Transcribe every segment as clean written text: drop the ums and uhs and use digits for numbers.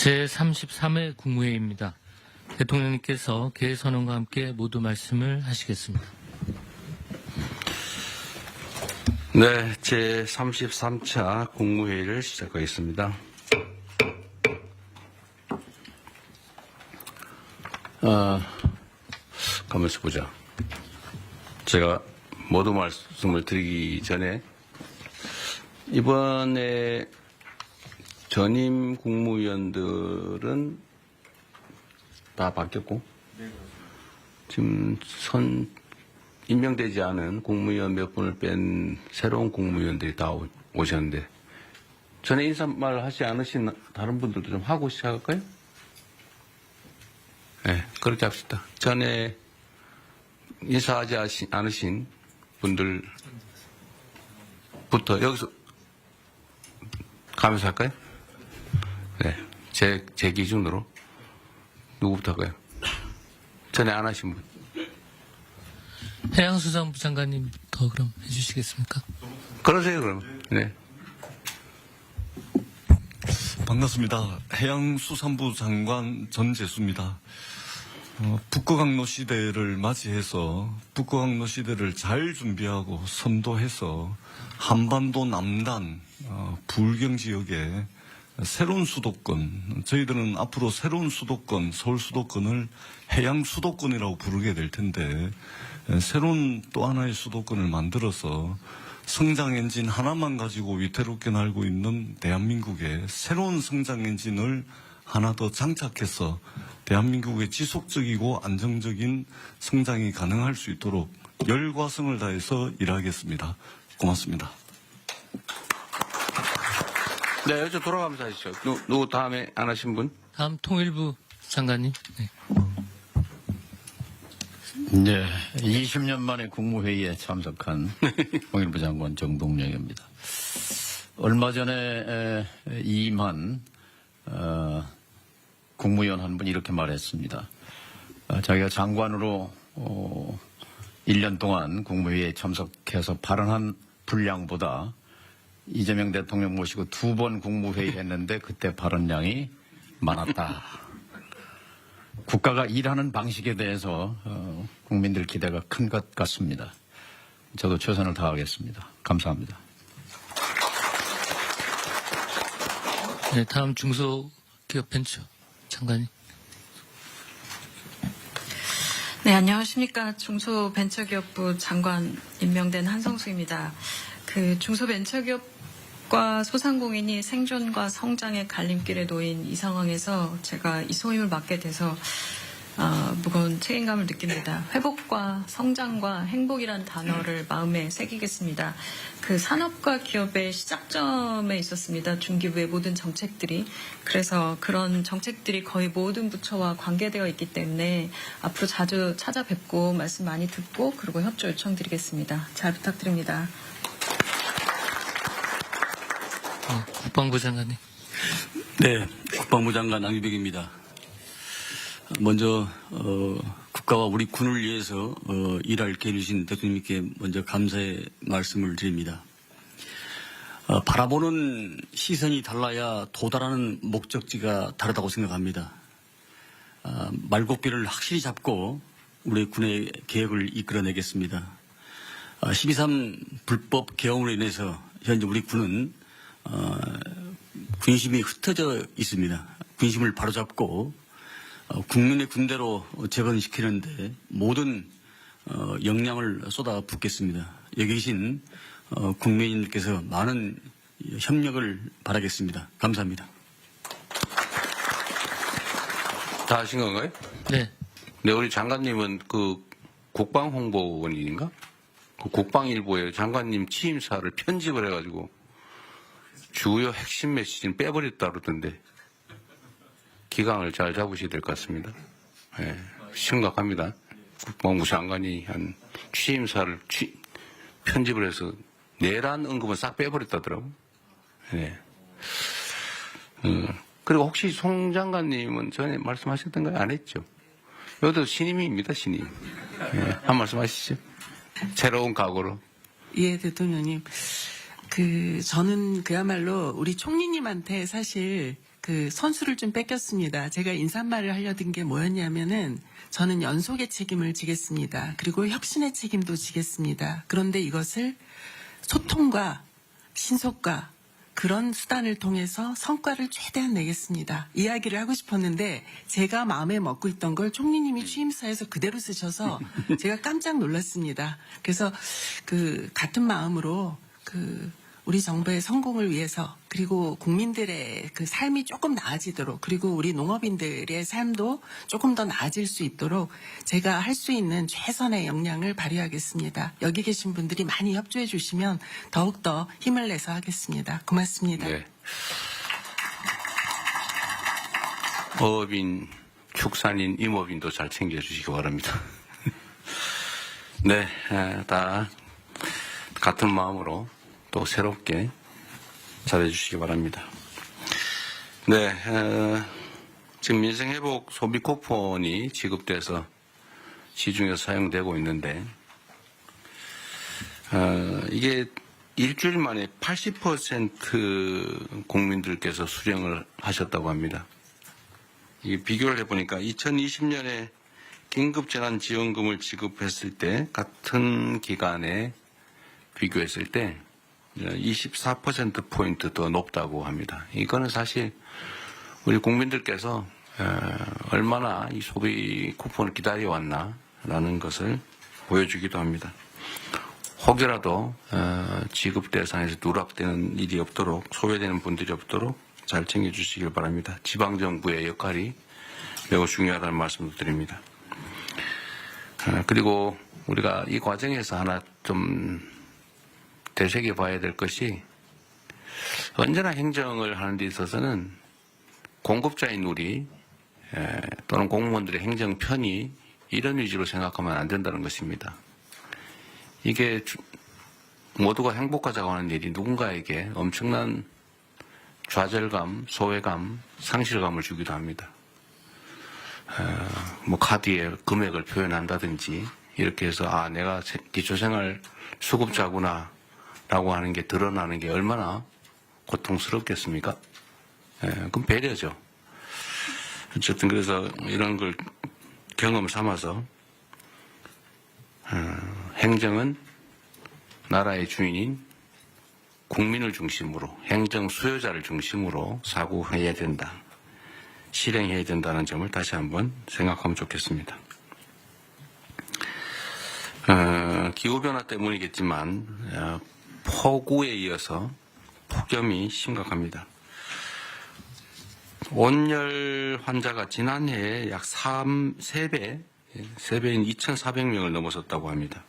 제33회 국무회의입니다. 대통령님께서 개회선언과 함께 모두 말씀을 하시겠습니다. 네, 제33차 국무회의를 시작하겠습니다. 가만있어 보자. 제가 모두 말씀을 드리기 전에 이번에 전임 국무위원들은 다 바뀌었고 지금 임명되지 않은 국무위원 몇 분을 뺀 새로운 국무위원들이 다 오셨는데 전에 인사말 하지 않으신 다른 분들도 좀 하고 시작할까요? 네, 그렇게 합시다. 전에 인사하지 않으신 분들부터 여기서 가면서 할까요? 네, 제 기준으로 누구부터 할까요? 전에 안 하신 분. 해양수산부 장관님부터 그럼 해주시겠습니까? 그러세요, 그럼. 네. 반갑습니다. 해양수산부 장관 전재수입니다. 북극항로 시대를 맞이해서 북극항로 시대를 잘 준비하고 선도해서 한반도 남단 불경 지역에 새로운 수도권, 저희들은 앞으로 새로운 수도권, 서울 수도권을 해양 수도권이라고 부르게 될 텐데 새로운 또 하나의 수도권을 만들어서 성장 엔진 하나만 가지고 위태롭게 날고 있는 대한민국의 새로운 성장 엔진을 하나 더 장착해서 대한민국의 지속적이고 안정적인 성장이 가능할 수 있도록 열과 성을 다해서 일하겠습니다. 고맙습니다. 네, 여쭤 돌아가면서 하시죠. 누구 다음에 안 하신 분? 다음 통일부 장관님. 네. 네, 20년 만에 국무회의에 참석한 통일부 장관 정동영입니다. 얼마 전에 이임한 국무위원 한 분이 이렇게 말했습니다. 자기가 장관으로 1년 동안 국무회의에 참석해서 발언한 분량보다 이재명 대통령 모시고 2번 국무회의 했는데 그때 발언량이 많았다. 국가가 일하는 방식에 대해서 국민들 기대가 큰 것 같습니다. 저도 최선을 다하겠습니다. 감사합니다. 네, 다음 중소기업벤처 장관님. 네, 안녕하십니까. 중소벤처기업부 장관 임명된 한성수입니다. 중소벤처기업과 소상공인이 생존과 성장의 갈림길에 놓인 이 상황에서 제가 이 소임을 맡게 돼서 무거운 책임감을 느낍니다. 회복과 성장과 행복이란 단어를 마음에 새기겠습니다. 산업과 기업의 시작점에 있었습니다. 중기부의 모든 정책들이. 그래서 그런 정책들이 거의 모든 부처와 관계되어 있기 때문에 앞으로 자주 찾아뵙고 말씀 많이 듣고 그리고 협조 요청드리겠습니다. 잘 부탁드립니다. 국방부 장관님. 네, 국방부 장관 낭유백입니다. 먼저 국가와 우리 군을 위해서 일할 기회를 주신 대통령님께 먼저 감사의 말씀을 드립니다. 바라보는 시선이 달라야 도달하는 목적지가 다르다고 생각합니다. 말고비를 확실히 잡고 우리 군의 계획을 이끌어내겠습니다. 12.3 불법 개헌으로 인해서 현재 우리 군은 군심이 흩어져 있습니다. 군심을 바로잡고 국민의 군대로 재건시키는데 모든 역량을 쏟아붓겠습니다. 여기 계신 국민님들께서 많은 협력을 바라겠습니다. 감사합니다. 다 하신 건가요? 네. 네, 우리 장관님은 국방홍보원인가? 국방일보에 장관님 취임사를 편집을 해가지고 주요 핵심 메시지는 빼버렸다 그러던데 기강을 잘 잡으셔야 될 것 같습니다. 네, 심각합니다. 국방부 장관이 한 취임사를 편집을 해서 내란 언급은 싹 빼버렸다더라고요. 네. 그리고 혹시 송 장관님은 전에 말씀하셨던가요? 안 했죠? 여기도 신임입니다, 신임. 네, 한 말씀 하시죠. 새로운 각오로. 예, 대통령님. 저는 그야말로 우리 총리님한테 사실 그 선수를 좀 뺏겼습니다. 제가 인사말을 하려던 게 뭐였냐면은 저는 연속의 책임을 지겠습니다. 그리고 혁신의 책임도 지겠습니다. 그런데 이것을 소통과 신속과 그런 수단을 통해서 성과를 최대한 내겠습니다. 이야기를 하고 싶었는데 제가 마음에 먹고 있던 걸 총리님이 취임사에서 그대로 쓰셔서 제가 깜짝 놀랐습니다. 그래서 그 같은 마음으로 그 우리 정부의 성공을 위해서 그리고 국민들의 그 삶이 조금 나아지도록 그리고 우리 농업인들의 삶도 조금 더 나아질 수 있도록 제가 할 수 있는 최선의 역량을 발휘하겠습니다. 여기 계신 분들이 많이 협조해 주시면 더욱더 힘을 내서 하겠습니다. 고맙습니다. 네. 어업인, 축산인, 임업인도 잘 챙겨주시기 바랍니다. 네, 다 같은 마음으로 또 새롭게 잘해주시기 바랍니다. 네, 지금 민생회복 소비 쿠폰이 지급돼서 시중에서 사용되고 있는데 이게 일주일 만에 80% 국민들께서 수령을 하셨다고 합니다. 이게 비교를 해보니까 2020년에 긴급재난지원금을 지급했을 때 같은 기간에 비교했을 때 24%포인트 더 높다고 합니다. 이거는 사실 우리 국민들께서 얼마나 이 소비 쿠폰을 기다려왔나라는 것을 보여주기도 합니다. 혹여라도 지급 대상에서 누락되는 일이 없도록 소외되는 분들이 없도록 잘 챙겨주시길 바랍니다. 지방정부의 역할이 매우 중요하다는 말씀도 드립니다. 그리고 우리가 이 과정에서 하나 좀 되새겨봐야 될 것이 언제나 행정을 하는 데 있어서는 공급자인 우리 또는 공무원들의 행정 편의 이런 위주로 생각하면 안 된다는 것입니다. 이게 모두가 행복하자고 하는 일이 누군가에게 엄청난 좌절감, 소외감, 상실감을 주기도 합니다. 뭐 카드에 금액을 표현한다든지 이렇게 해서 내가 기초생활 수급자구나 라고 하는 게 드러나는 게 얼마나 고통스럽겠습니까? 그럼 배려죠. 어쨌든 그래서 이런 걸 경험 삼아서 행정은 나라의 주인인 국민을 중심으로 행정 수요자를 중심으로 사고해야 된다. 실행해야 된다는 점을 다시 한번 생각하면 좋겠습니다. 기후변화 때문이겠지만 폭우에 이어서 폭염이 심각합니다. 온열 환자가 지난해에 약 3배인 2,400명을 넘어섰다고 합니다.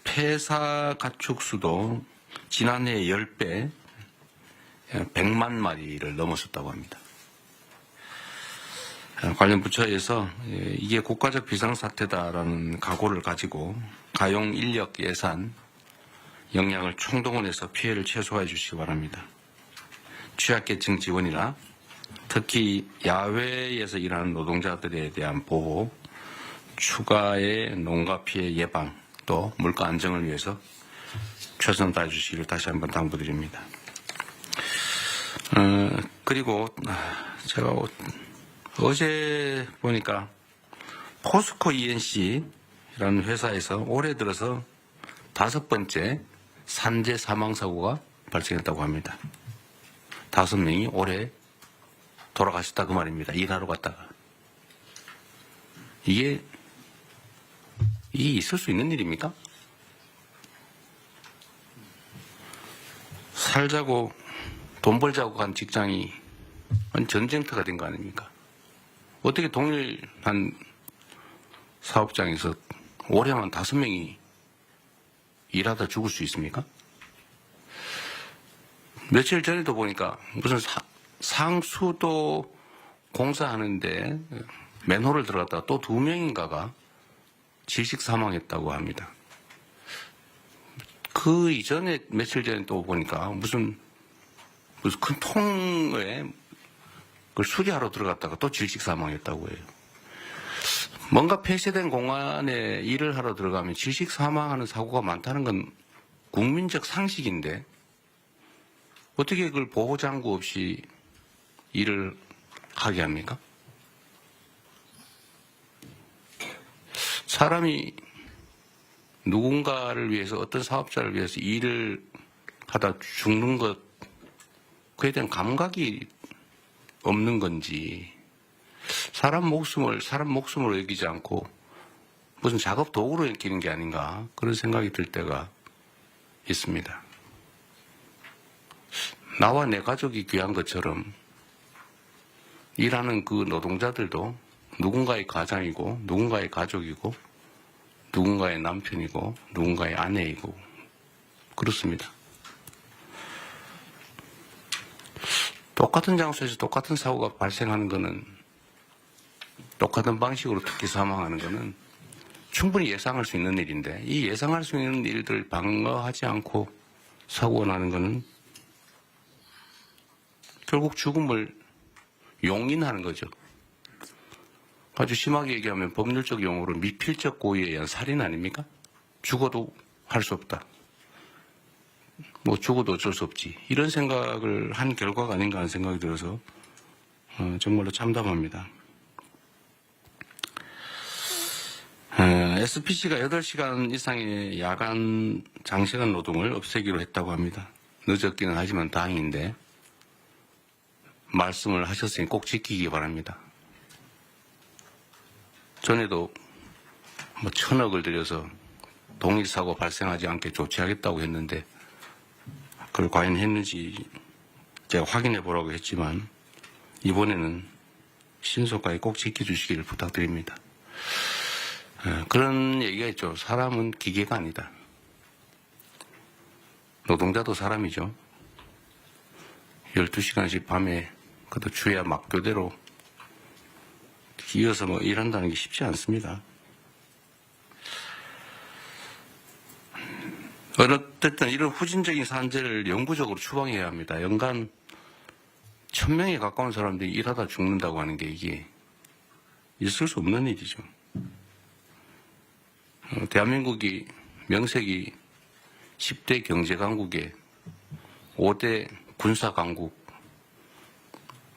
폐사 가축수도 지난해 10배, 100만 마리를 넘어섰다고 합니다. 관련 부처에서 이게 국가적 비상사태다라는 각오를 가지고 가용 인력 예산, 역량을 총동원해서 피해를 최소화해 주시기 바랍니다. 취약계층 지원이나 특히 야외에서 일하는 노동자들에 대한 보호, 추가의 농가 피해 예방, 또 물가 안정을 위해서 최선 다해 주시기를 다시 한번 당부드립니다. 그리고 제가 어제 보니까 포스코 ENC라는 회사에서 올해 들어서 5번째 산재 사망사고가 발생했다고 합니다. 5명이 올해 돌아가셨다 그 말입니다. 일하러 갔다가. 이게 있을 수 있는 일입니까? 살자고 돈 벌자고 간 직장이 전쟁터가 된 거 아닙니까? 어떻게 동일한 사업장에서 올해만 5명이 일하다 죽을 수 있습니까? 며칠 전에도 보니까 무슨 상수도 공사하는데 맨홀을 들어갔다가 또 2명인가가 질식 사망했다고 합니다. 그 이전에 며칠 전에 또 보니까 무슨 큰 통에 그걸 수리하러 들어갔다가 또 질식 사망했다고 해요. 뭔가 폐쇄된 공간에 일을 하러 들어가면 질식 사망하는 사고가 많다는 건 국민적 상식인데 어떻게 그걸 보호장구 없이 일을 하게 합니까? 사람이 누군가를 위해서, 어떤 사업자를 위해서 일을 하다 죽는 것, 그에 대한 감각이 없는 건지, 사람 목숨으로 여기지 않고 무슨 작업 도구로 여기는 게 아닌가, 그런 생각이 들 때가 있습니다. 나와 내 가족이 귀한 것처럼 일하는 그 노동자들도 누군가의 가장이고, 누군가의 가족이고, 누군가의 남편이고, 누군가의 아내이고, 그렇습니다. 똑같은 장소에서 똑같은 사고가 발생하는 것은, 똑같은 방식으로 특히 사망하는 것은 충분히 예상할 수 있는 일인데, 이 예상할 수 있는 일들을 방어하지 않고 사고가 나는 것은 결국 죽음을 용인하는 거죠. 아주 심하게 얘기하면 법률적 용어로 미필적 고의에 의한 살인 아닙니까? 죽어도 할 수 없다. 뭐 죽어도 어쩔 수 없지. 이런 생각을 한 결과가 아닌가 하는 생각이 들어서 정말로 참담합니다. SPC가 8시간 이상의 야간 장시간 노동을 없애기로 했다고 합니다. 늦었기는 하지만 다행인데 말씀을 하셨으니 꼭 지키기 바랍니다. 전에도 뭐 1,000억을 들여서 동일사고 발생하지 않게 조치하겠다고 했는데 그걸 과연 했는지 제가 확인해 보라고 했지만 이번에는 신속하게 꼭 지켜주시기를 부탁드립니다. 그런 얘기가 있죠. 사람은 기계가 아니다. 노동자도 사람이죠. 12시간씩 밤에 그것도 주야 막교대로 이어서 뭐 일한다는 게 쉽지 않습니다. 어쨌든 이런 후진적인 산재를 영구적으로 추방해야 합니다. 연간 1,000명에 가까운 사람들이 일하다 죽는다고 하는 게 이게 있을 수 없는 일이죠. 대한민국이 명색이 10대 경제강국에 5대 군사강국,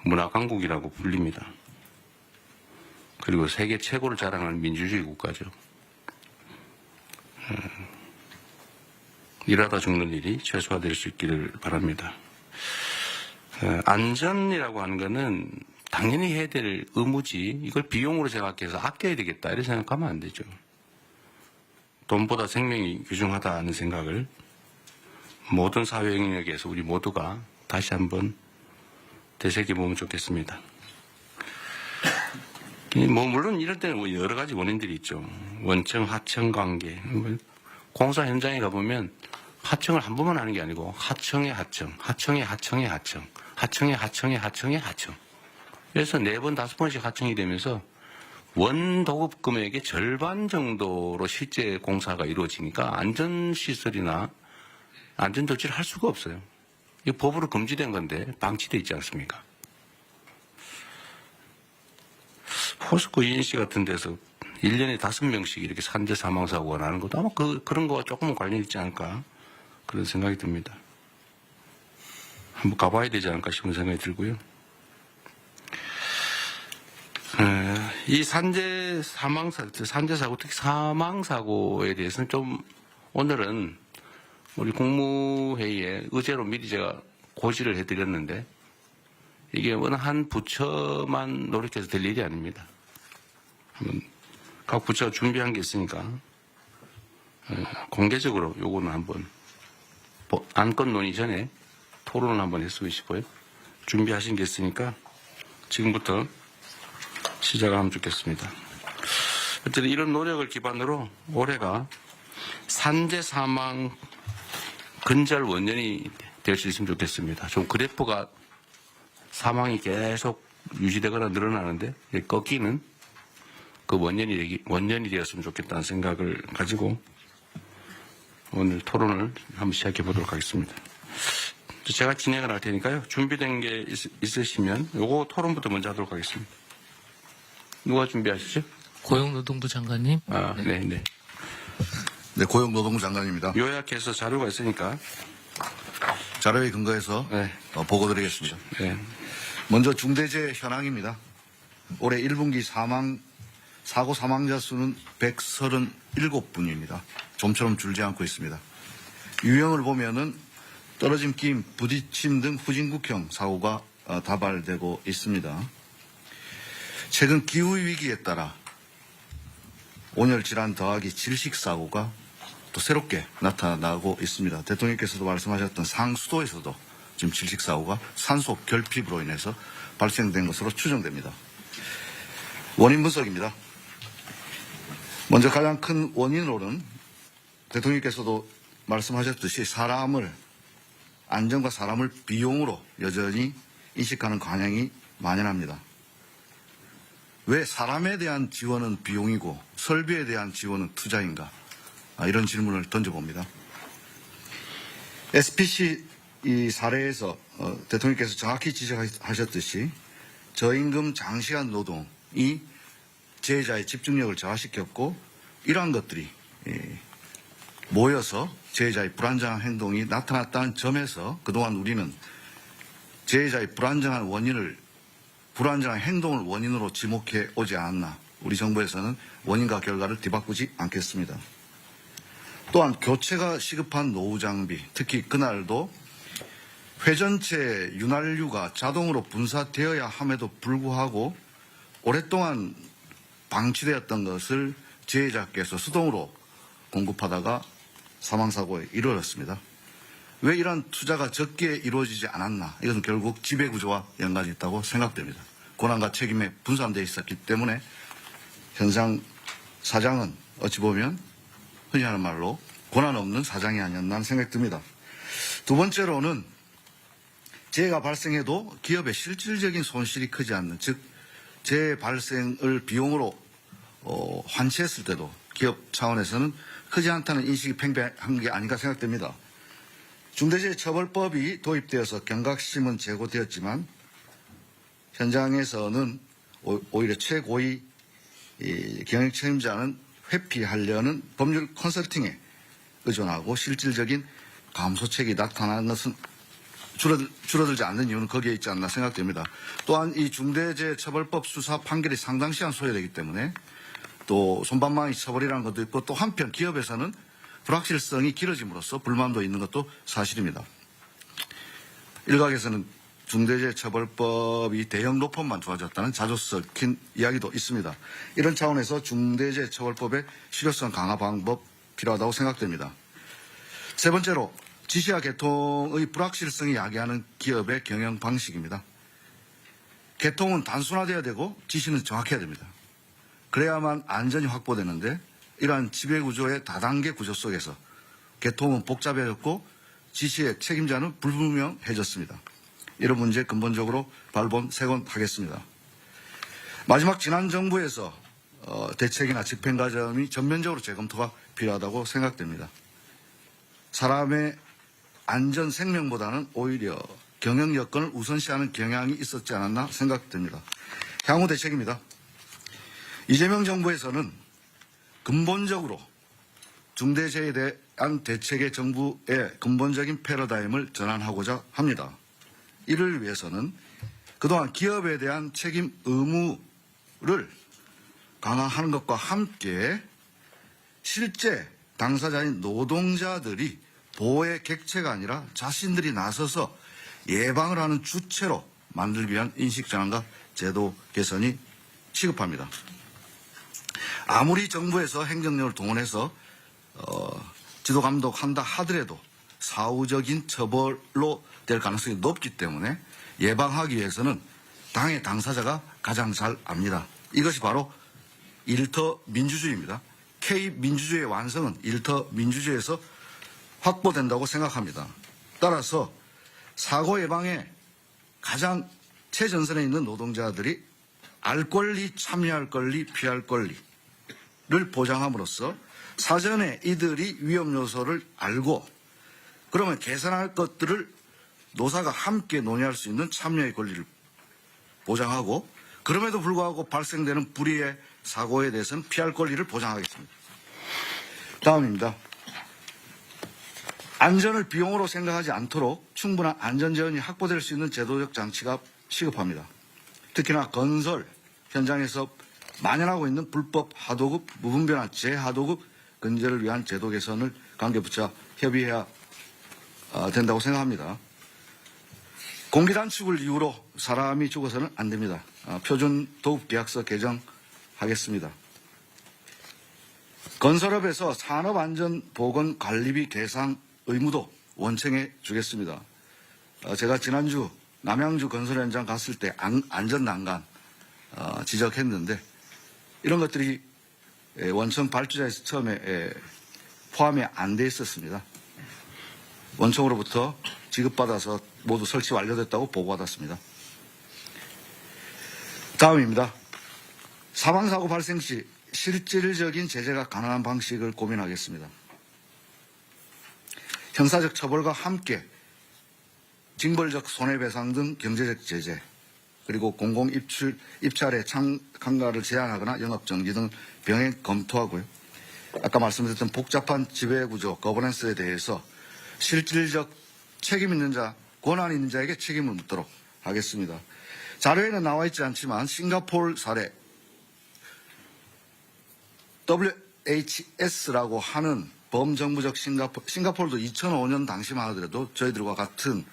문화강국이라고 불립니다. 그리고 세계 최고를 자랑하는 민주주의 국가죠. 일하다 죽는 일이 최소화될 수 있기를 바랍니다. 안전이라고 하는 것은 당연히 해야 될 의무지, 이걸 비용으로 생각해서 아껴야 되겠다 이렇게 생각하면 안 되죠. 돈보다 생명이 귀중하다는 생각을 모든 사회 영역에서 우리 모두가 다시 한번 되새겨보면 좋겠습니다. 뭐 물론 이럴 때는 여러 가지 원인들이 있죠. 원청, 하청 관계. 공사 현장에 가보면 하청을 한 번만 하는 게 아니고 하청의 하청, 하청의 하청의 하청, 하청의 하청의 하청의 하청. 그래서 4번, 5번씩 하청이 되면서 원 도급 금액의 절반 정도로 실제 공사가 이루어지니까 안전시설이나 안전조치를 할 수가 없어요. 이거 법으로 금지된 건데 방치되어 있지 않습니까? 포스코 ENC 같은 데서 1년에 5명씩 이렇게 산재 사망사고가 나는 것도 아마 그런 거와 조금은 관련이 있지 않을까 그런 생각이 듭니다. 한번 가봐야 되지 않을까 싶은 생각이 들고요. 이 산재사고, 특히 사망사고에 대해서는 좀 오늘은 우리 국무회의에 의제로 미리 제가 고지를 해드렸는데 이게 어느 한 부처만 노력해서 될 일이 아닙니다. 각 부처가 준비한 게 있으니까 공개적으로 요거는 한번 안건 논의 전에 토론을 한번 했으면 싶어요. 준비하신 게 있으니까 지금부터 시작을 하면 좋겠습니다. 어쨌든 이런 노력을 기반으로 올해가 산재 사망 근절 원년이 될 수 있으면 좋겠습니다. 좀 그래프가 사망이 계속 유지되거나 늘어나는데 꺾이는 그 원년이 되었으면 좋겠다는 생각을 가지고 오늘 토론을 한번 시작해 보도록 하겠습니다. 제가 진행을 할 테니까요. 준비된 게 있으시면 요거 토론부터 먼저 하도록 하겠습니다. 누가 준비하시죠? 고용노동부 장관님. 네. 네, 고용노동부 장관입니다. 요약해서 자료가 있으니까. 자료에 근거해서 네. 보고드리겠습니다. 네. 먼저 중대재해 현황입니다. 올해 1분기 사고 사망자 수는 137분입니다. 좀처럼 줄지 않고 있습니다. 유형을 보면은 떨어짐, 끼임, 부딪힘 등 후진국형 사고가 다발되고 있습니다. 최근 기후위기에 따라 온열 질환 더하기 질식 사고가 또 새롭게 나타나고 있습니다. 대통령께서도 말씀하셨던 상수도에서도 지금 질식 사고가 산소 결핍으로 인해서 발생된 것으로 추정됩니다. 원인 분석입니다. 먼저 가장 큰 원인으로는 대통령께서도 말씀하셨듯이 안전과 사람을 비용으로 여전히 인식하는 관행이 만연합니다. 왜 사람에 대한 지원은 비용이고 설비에 대한 지원은 투자인가? 이런 질문을 던져봅니다. SPC 이 사례에서 대통령께서 정확히 지적하셨듯이 저임금 장시간 노동이 재해자의 집중력을 저하시켰고 이러한 것들이 모여서 재해자의 불안정한 행동이 나타났다는 점에서 그동안 우리는 재해자의 불안정한 행동을 원인으로 지목해 오지 않았나. 우리 정부에서는 원인과 결과를 뒤바꾸지 않겠습니다. 또한 교체가 시급한 노후 장비, 특히 그날도 회전체 윤활유가 자동으로 분사되어야 함에도 불구하고 오랫동안 방치되었던 것을 재해자께서 수동으로 공급하다가 사망사고에 이르렀습니다. 왜 이러한 투자가 적게 이루어지지 않았나? 이것은 결국 지배구조와 연관이 있다고 생각됩니다. 권한과 책임에 분산되어 있었기 때문에 현상 사장은 어찌 보면 흔히 하는 말로 권한 없는 사장이 아니었나 하는 생각이 듭니다. 두 번째로는 재해가 발생해도 기업의 실질적인 손실이 크지 않는, 즉 재해 발생을 비용으로 환치했을 때도 기업 차원에서는 크지 않다는 인식이 팽배한 게 아닌가 생각됩니다. 중대재해처벌법이 도입되어서 경각심은 제고되었지만 현장에서는 오히려 최고위 경영 책임자는 회피하려는 법률 컨설팅에 의존하고 실질적인 감소책이 나타나는 것은 줄어들지 않는 이유는 거기에 있지 않나 생각됩니다. 또한 이 중대재해처벌법 수사 판결이 상당 시간 소요되기 때문에 또 손방망이 처벌이라는 것도 있고 또 한편 기업에서는 불확실성이 길어짐으로써 불만도 있는 것도 사실입니다. 일각에서는 중대재해처벌법이 대형 로펌만 좋아졌다는 자주 섞인 이야기도 있습니다. 이런 차원에서 중대재해처벌법의 실효성 강화 방법 필요하다고 생각됩니다. 세 번째로 지시와 개통의 불확실성이 야기하는 기업의 경영 방식입니다. 개통은 단순화되어야 되고 지시는 정확해야 됩니다. 그래야만 안전이 확보되는데 이러한 지배구조의 다단계 구조 속에서 개통은 복잡해졌고 지시의 책임자는 불분명해졌습니다. 이런 문제 근본적으로 발본색원하겠습니다. 마지막 지난 정부에서 대책이나 집행 과정이 전면적으로 재검토가 필요하다고 생각됩니다. 사람의 안전 생명보다는 오히려 경영 여건을 우선시하는 경향이 있었지 않았나 생각됩니다. 향후 대책입니다. 이재명 정부에서는 근본적으로 중대재해에 대한 대책의 정부의 근본적인 패러다임을 전환하고자 합니다. 이를 위해서는 그동안 기업에 대한 책임 의무를 강화하는 것과 함께 실제 당사자인 노동자들이 보호의 객체가 아니라 자신들이 나서서 예방을 하는 주체로 만들기 위한 인식 전환과 제도 개선이 시급합니다. 아무리 정부에서 행정력을 동원해서 지도 감독한다 하더라도 사후적인 처벌로 될 가능성이 높기 때문에 예방하기 위해서는 당의 당사자가 가장 잘 압니다. 이것이 바로 일터 민주주의입니다. K민주주의의 완성은 일터 민주주의에서 확보된다고 생각합니다. 따라서 사고 예방에 가장 최전선에 있는 노동자들이 알 권리, 참여할 권리, 피할 권리를 보장함으로써 사전에 이들이 위험 요소를 알고 그러면 개선할 것들을 노사가 함께 논의할 수 있는 참여의 권리를 보장하고 그럼에도 불구하고 발생되는 불의의 사고에 대해서는 피할 권리를 보장하겠습니다. 다음입니다. 안전을 비용으로 생각하지 않도록 충분한 안전재원이 확보될 수 있는 제도적 장치가 시급합니다. 특히나 건설 현장에서 만연하고 있는 불법 하도급, 무분별한 재하도급 근절을 위한 제도 개선을 관계부처와 협의해야 된다고 생각합니다. 공기 단축을 이유로 사람이 죽어서는 안 됩니다. 표준 도급계약서 개정하겠습니다. 건설업에서 산업안전보건관리비 계상 의무도 원청해 주겠습니다. 제가 지난주 남양주 건설 현장 갔을 때 안전난간 지적했는데 이런 것들이 원청 발주자에서 처음에 포함이 안 돼 있었습니다. 원청으로부터 지급받아서 모두 설치 완료됐다고 보고받았습니다. 다음입니다. 사망사고 발생 시 실질적인 제재가 가능한 방식을 고민하겠습니다. 형사적 처벌과 함께 징벌적 손해배상 등 경제적 제재, 그리고 공공 입찰의 참가를 제한하거나 영업정지 등 병행 검토하고요. 아까 말씀드렸던 복잡한 지배구조, 거버넌스에 대해서 실질적 책임 있는 자, 권한 있는 자에게 책임을 묻도록 하겠습니다. 자료에는 나와 있지 않지만 싱가포르 사례, WHS라고 하는 범정부적 싱가포르도 2005년 당시만 하더라도 저희들과 같은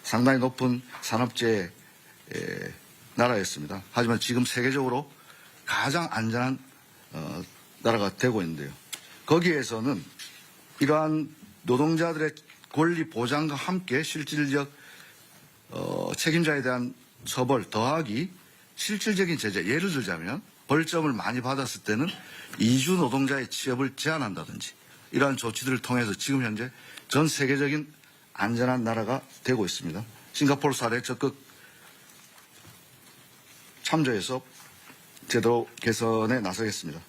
상당히 높은 산업재해 나라였습니다. 하지만 지금 세계적으로 가장 안전한 나라가 되고 있는데요. 거기에서는 이러한 노동자들의 권리 보장과 함께 실질적 책임자에 대한 처벌 더하기 실질적인 제재, 예를 들자면 벌점을 많이 받았을 때는 이주 노동자의 취업을 제한한다든지 이러한 조치들을 통해서 지금 현재 전 세계적인 안전한 나라가 되고 있습니다. 싱가포르 사례 적극 참조해서 제도 개선에 나서겠습니다.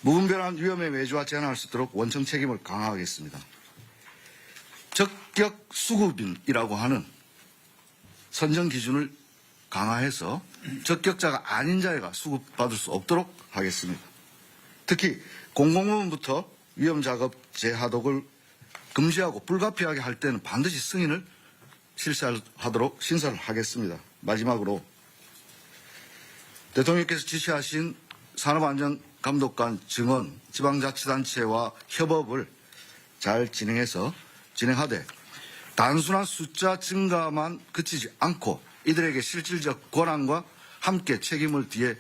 무분별한 위험의 외주화 제한할 수 있도록 원청 책임을 강화하겠습니다. 적격 수급인이라고 하는 선정 기준을 강화해서 적격자가 아닌 자가 수급받을 수 없도록 하겠습니다. 특히 공공부문부터 위험작업 재하도급을 금지하고 불가피하게 할 때는 반드시 승인을 실시하도록 신설을 하겠습니다. 마지막으로 대통령께서 지시하신 산업안전감독관 증언 지방자치단체와 협업을 잘 진행하되 단순한 숫자 증가만 그치지 않고 이들에게 실질적 권한과 함께 책임을 뒤에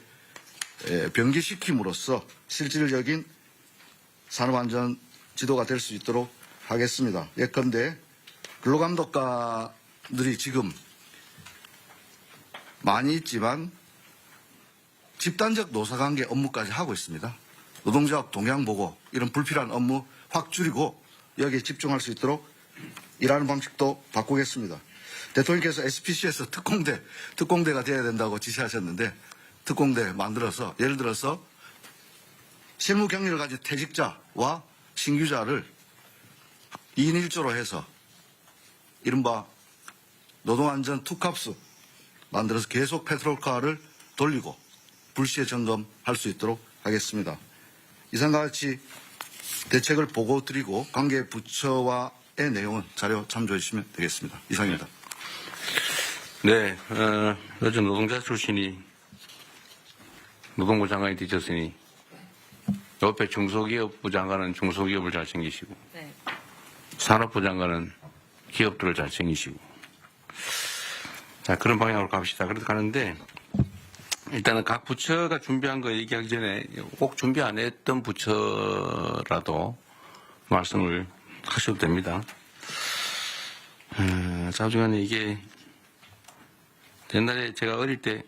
병기시킴으로써 실질적인 산업안전 지도가 될 수 있도록 하겠습니다. 예컨대 근로감독관들이 지금 많이 있지만 집단적 노사관계 업무까지 하고 있습니다. 노동조합 동향보고 이런 불필요한 업무 확 줄이고 여기에 집중할 수 있도록 일하는 방식도 바꾸겠습니다. 대통령께서 SPC에서 특공대가 되어야 된다고 지시하셨는데 특공대 만들어서 예를 들어서 실무 경력을 가진 퇴직자와 신규자를 2인 1조로 해서 이른바 노동안전 투캅스 만들어서 계속 페트롤카를 돌리고 불시에 점검할 수 있도록 하겠습니다. 이상과 같이 대책을 보고 드리고 관계 부처와의 내용은 자료 참조해 주시면 되겠습니다. 이상입니다. 네, 요즘 노동자 출신이 노동부 장관이 되셨으니 옆에 중소기업부 장관은 중소기업을 잘 챙기시고 네. 산업부 장관은 기업들을 잘 챙기시고 자 그런 방향으로 갑시다. 그래서 가는데 일단은 각 부처가 준비한 거 얘기하기 전에 꼭 준비 안 했던 부처라도 말씀을 하셔도 됩니다. 자중간에 이게 옛날에 제가 어릴 때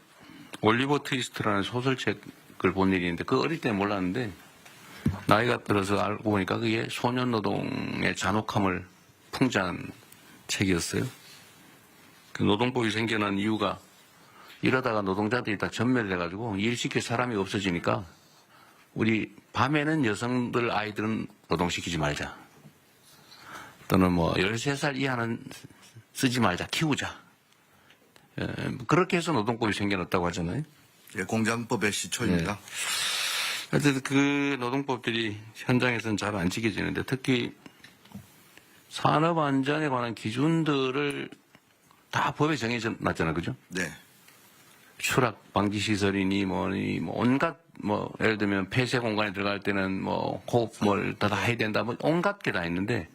올리버 트위스트라는 소설책을 본 일이 있는데 그 어릴 때 몰랐는데 나이가 들어서 알고 보니까 그게 소년 노동의 잔혹함을 풍자한 책이었어요. 그 노동법이 생겨난 이유가 이러다가 노동자들이 다 전멸을 해가지고 일시킬 사람이 없어지니까 우리 밤에는 여성들 아이들은 노동시키지 말자. 또는 뭐 13살 이하는 쓰지 말자. 키우자. 그렇게 해서 노동법이 생겨났다고 하잖아요. 예, 공장법의 시초입니다. 네. 하여튼 그 노동법들이 현장에서는 잘 안 지켜지는데 특히 산업안전에 관한 기준들을 다 법에 정해져 놨잖아요. 그죠? 네. 추락 방지 시설이니 뭐니 뭐 온갖 뭐 예를 들면 폐쇄 공간에 들어갈 때는 뭐 호흡 다 해야 된다 뭐 온갖 게 다 있는데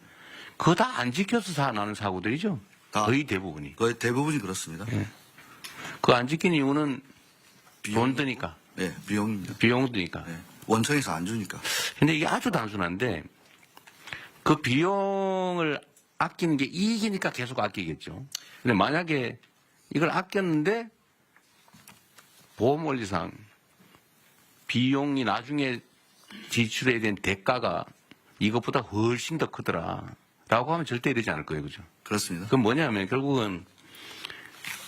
그거 다 안 지켜서 나는 사고들이죠. 다. 거의 대부분이. 거의 대부분이 그렇습니다. 그 안 지킨 이유는 돈 드니까. 네, 비용입니다. 비용 드니까. 네. 원청에서 안 주니까. 근데 이게 아주 단순한데 그 비용을 아끼는 게 이익이니까 계속 아끼겠죠. 근데 만약에 이걸 아꼈는데 보험 원리상 비용이 나중에 지출해야 된 대가가 이것보다 훨씬 더 크더라. 라고 하면 절대 이러지 않을 거예요. 그죠? 그렇습니다. 그건 뭐냐면 결국은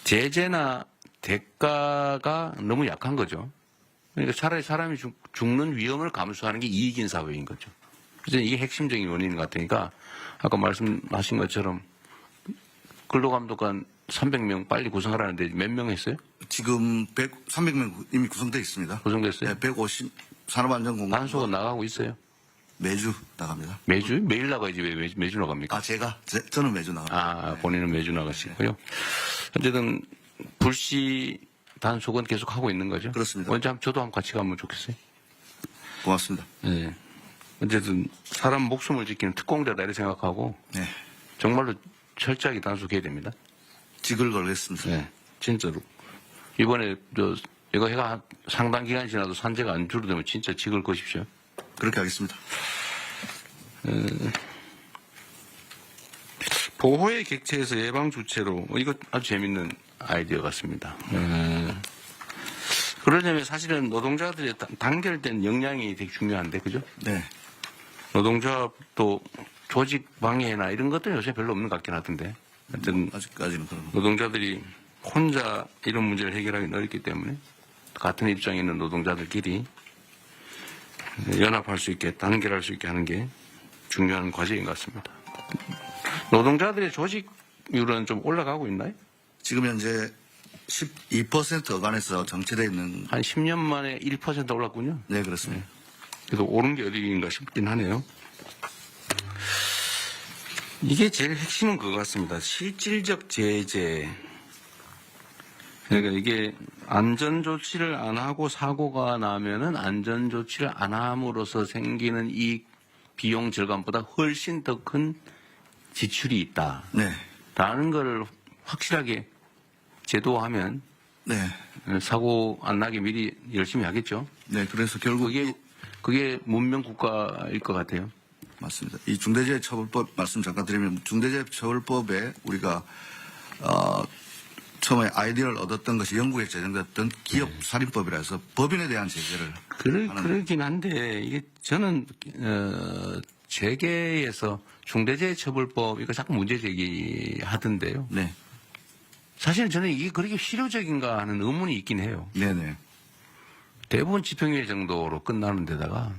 제재나 대가가 너무 약한 거죠. 그러니까 차라리 사람이 죽는 위험을 감수하는 게 이익인 사회인 거죠. 그래서 이게 핵심적인 원인 같으니까 아까 말씀하신 것처럼 근로감독관 300명 빨리 구성하라는데 몇 명 했어요? 지금 300명 이미 구성되어 있습니다. 구성됐어요? 네, 150 산업안전공단 단속은 나가고 있어요? 매주 나갑니다. 매주? 매일 나가야지 왜 매주 나갑니까? 아, 저는 매주 나갑니다. 아, 본인은 매주 나가시고요. 어쨌든 불시 단속은 계속 하고 있는 거죠? 그렇습니다. 언제 저도 한번 같이 가면 좋겠어요. 고맙습니다. 네. 어쨌든 사람 목숨을 지키는 특공대다 이렇게 생각하고 네. 정말로 철저하게 단속해야 됩니다. 직을 걸겠습니다. 네, 진짜로. 이번에 이거 해가 상당 기간 지나도 산재가 안 줄어들면 진짜 직을 거십시오. 그렇게 하겠습니다. 보호의 객체에서 예방 주체로 이거 아주 재밌는 아이디어 같습니다. 그러려면 사실은 노동자들의 단결된 역량이 되게 중요한데 그죠? 네. 노동조합도 조직 방해나 이런 것들은 요새 별로 없는 것 같긴 하던데. 하여튼 아직까지는 그런 거. 노동자들이 혼자 이런 문제를 해결하기 어렵기 때문에 같은 입장에 있는 노동자들끼리 연합할 수 있게 단결할 수 있게 하는 게 중요한 과제인 것 같습니다. 노동자들의 조직률은 좀 올라가고 있나요? 지금 현재 12% 어간에서 정체되어 있는. 한 10년 만에 1% 올랐군요. 네, 그렇습니다. 그래서 오른 게 어디인가 싶긴 하네요. 이게 제일 핵심은 그거 같습니다. 실질적 제재. 그러니까 이게 안전조치를 안 하고 사고가 나면은 안전조치를 안 함으로써 생기는 이익 비용 절감보다 훨씬 더 큰 지출이 있다. 네. 라는 걸 확실하게 제도화하면 네. 사고 안 나게 미리 열심히 하겠죠. 네, 그래서 결국 그게 문명 국가일 것 같아요. 맞습니다. 이 중대재해처벌법 말씀 잠깐 드리면 중대재해처벌법에 우리가 처음에 아이디어를 얻었던 것이 영국에 제정됐던 기업살인법이라서 법인에 대한 제재를 그러긴 한데 이게 저는 재계에서 중대재해처벌법 이거 자꾸 문제 제기하던데요. 네. 사실은 저는 이게 그렇게 실효적인가 하는 의문이 있긴 해요. 네네. 대부분 집행유예 정도로 끝나는 데다가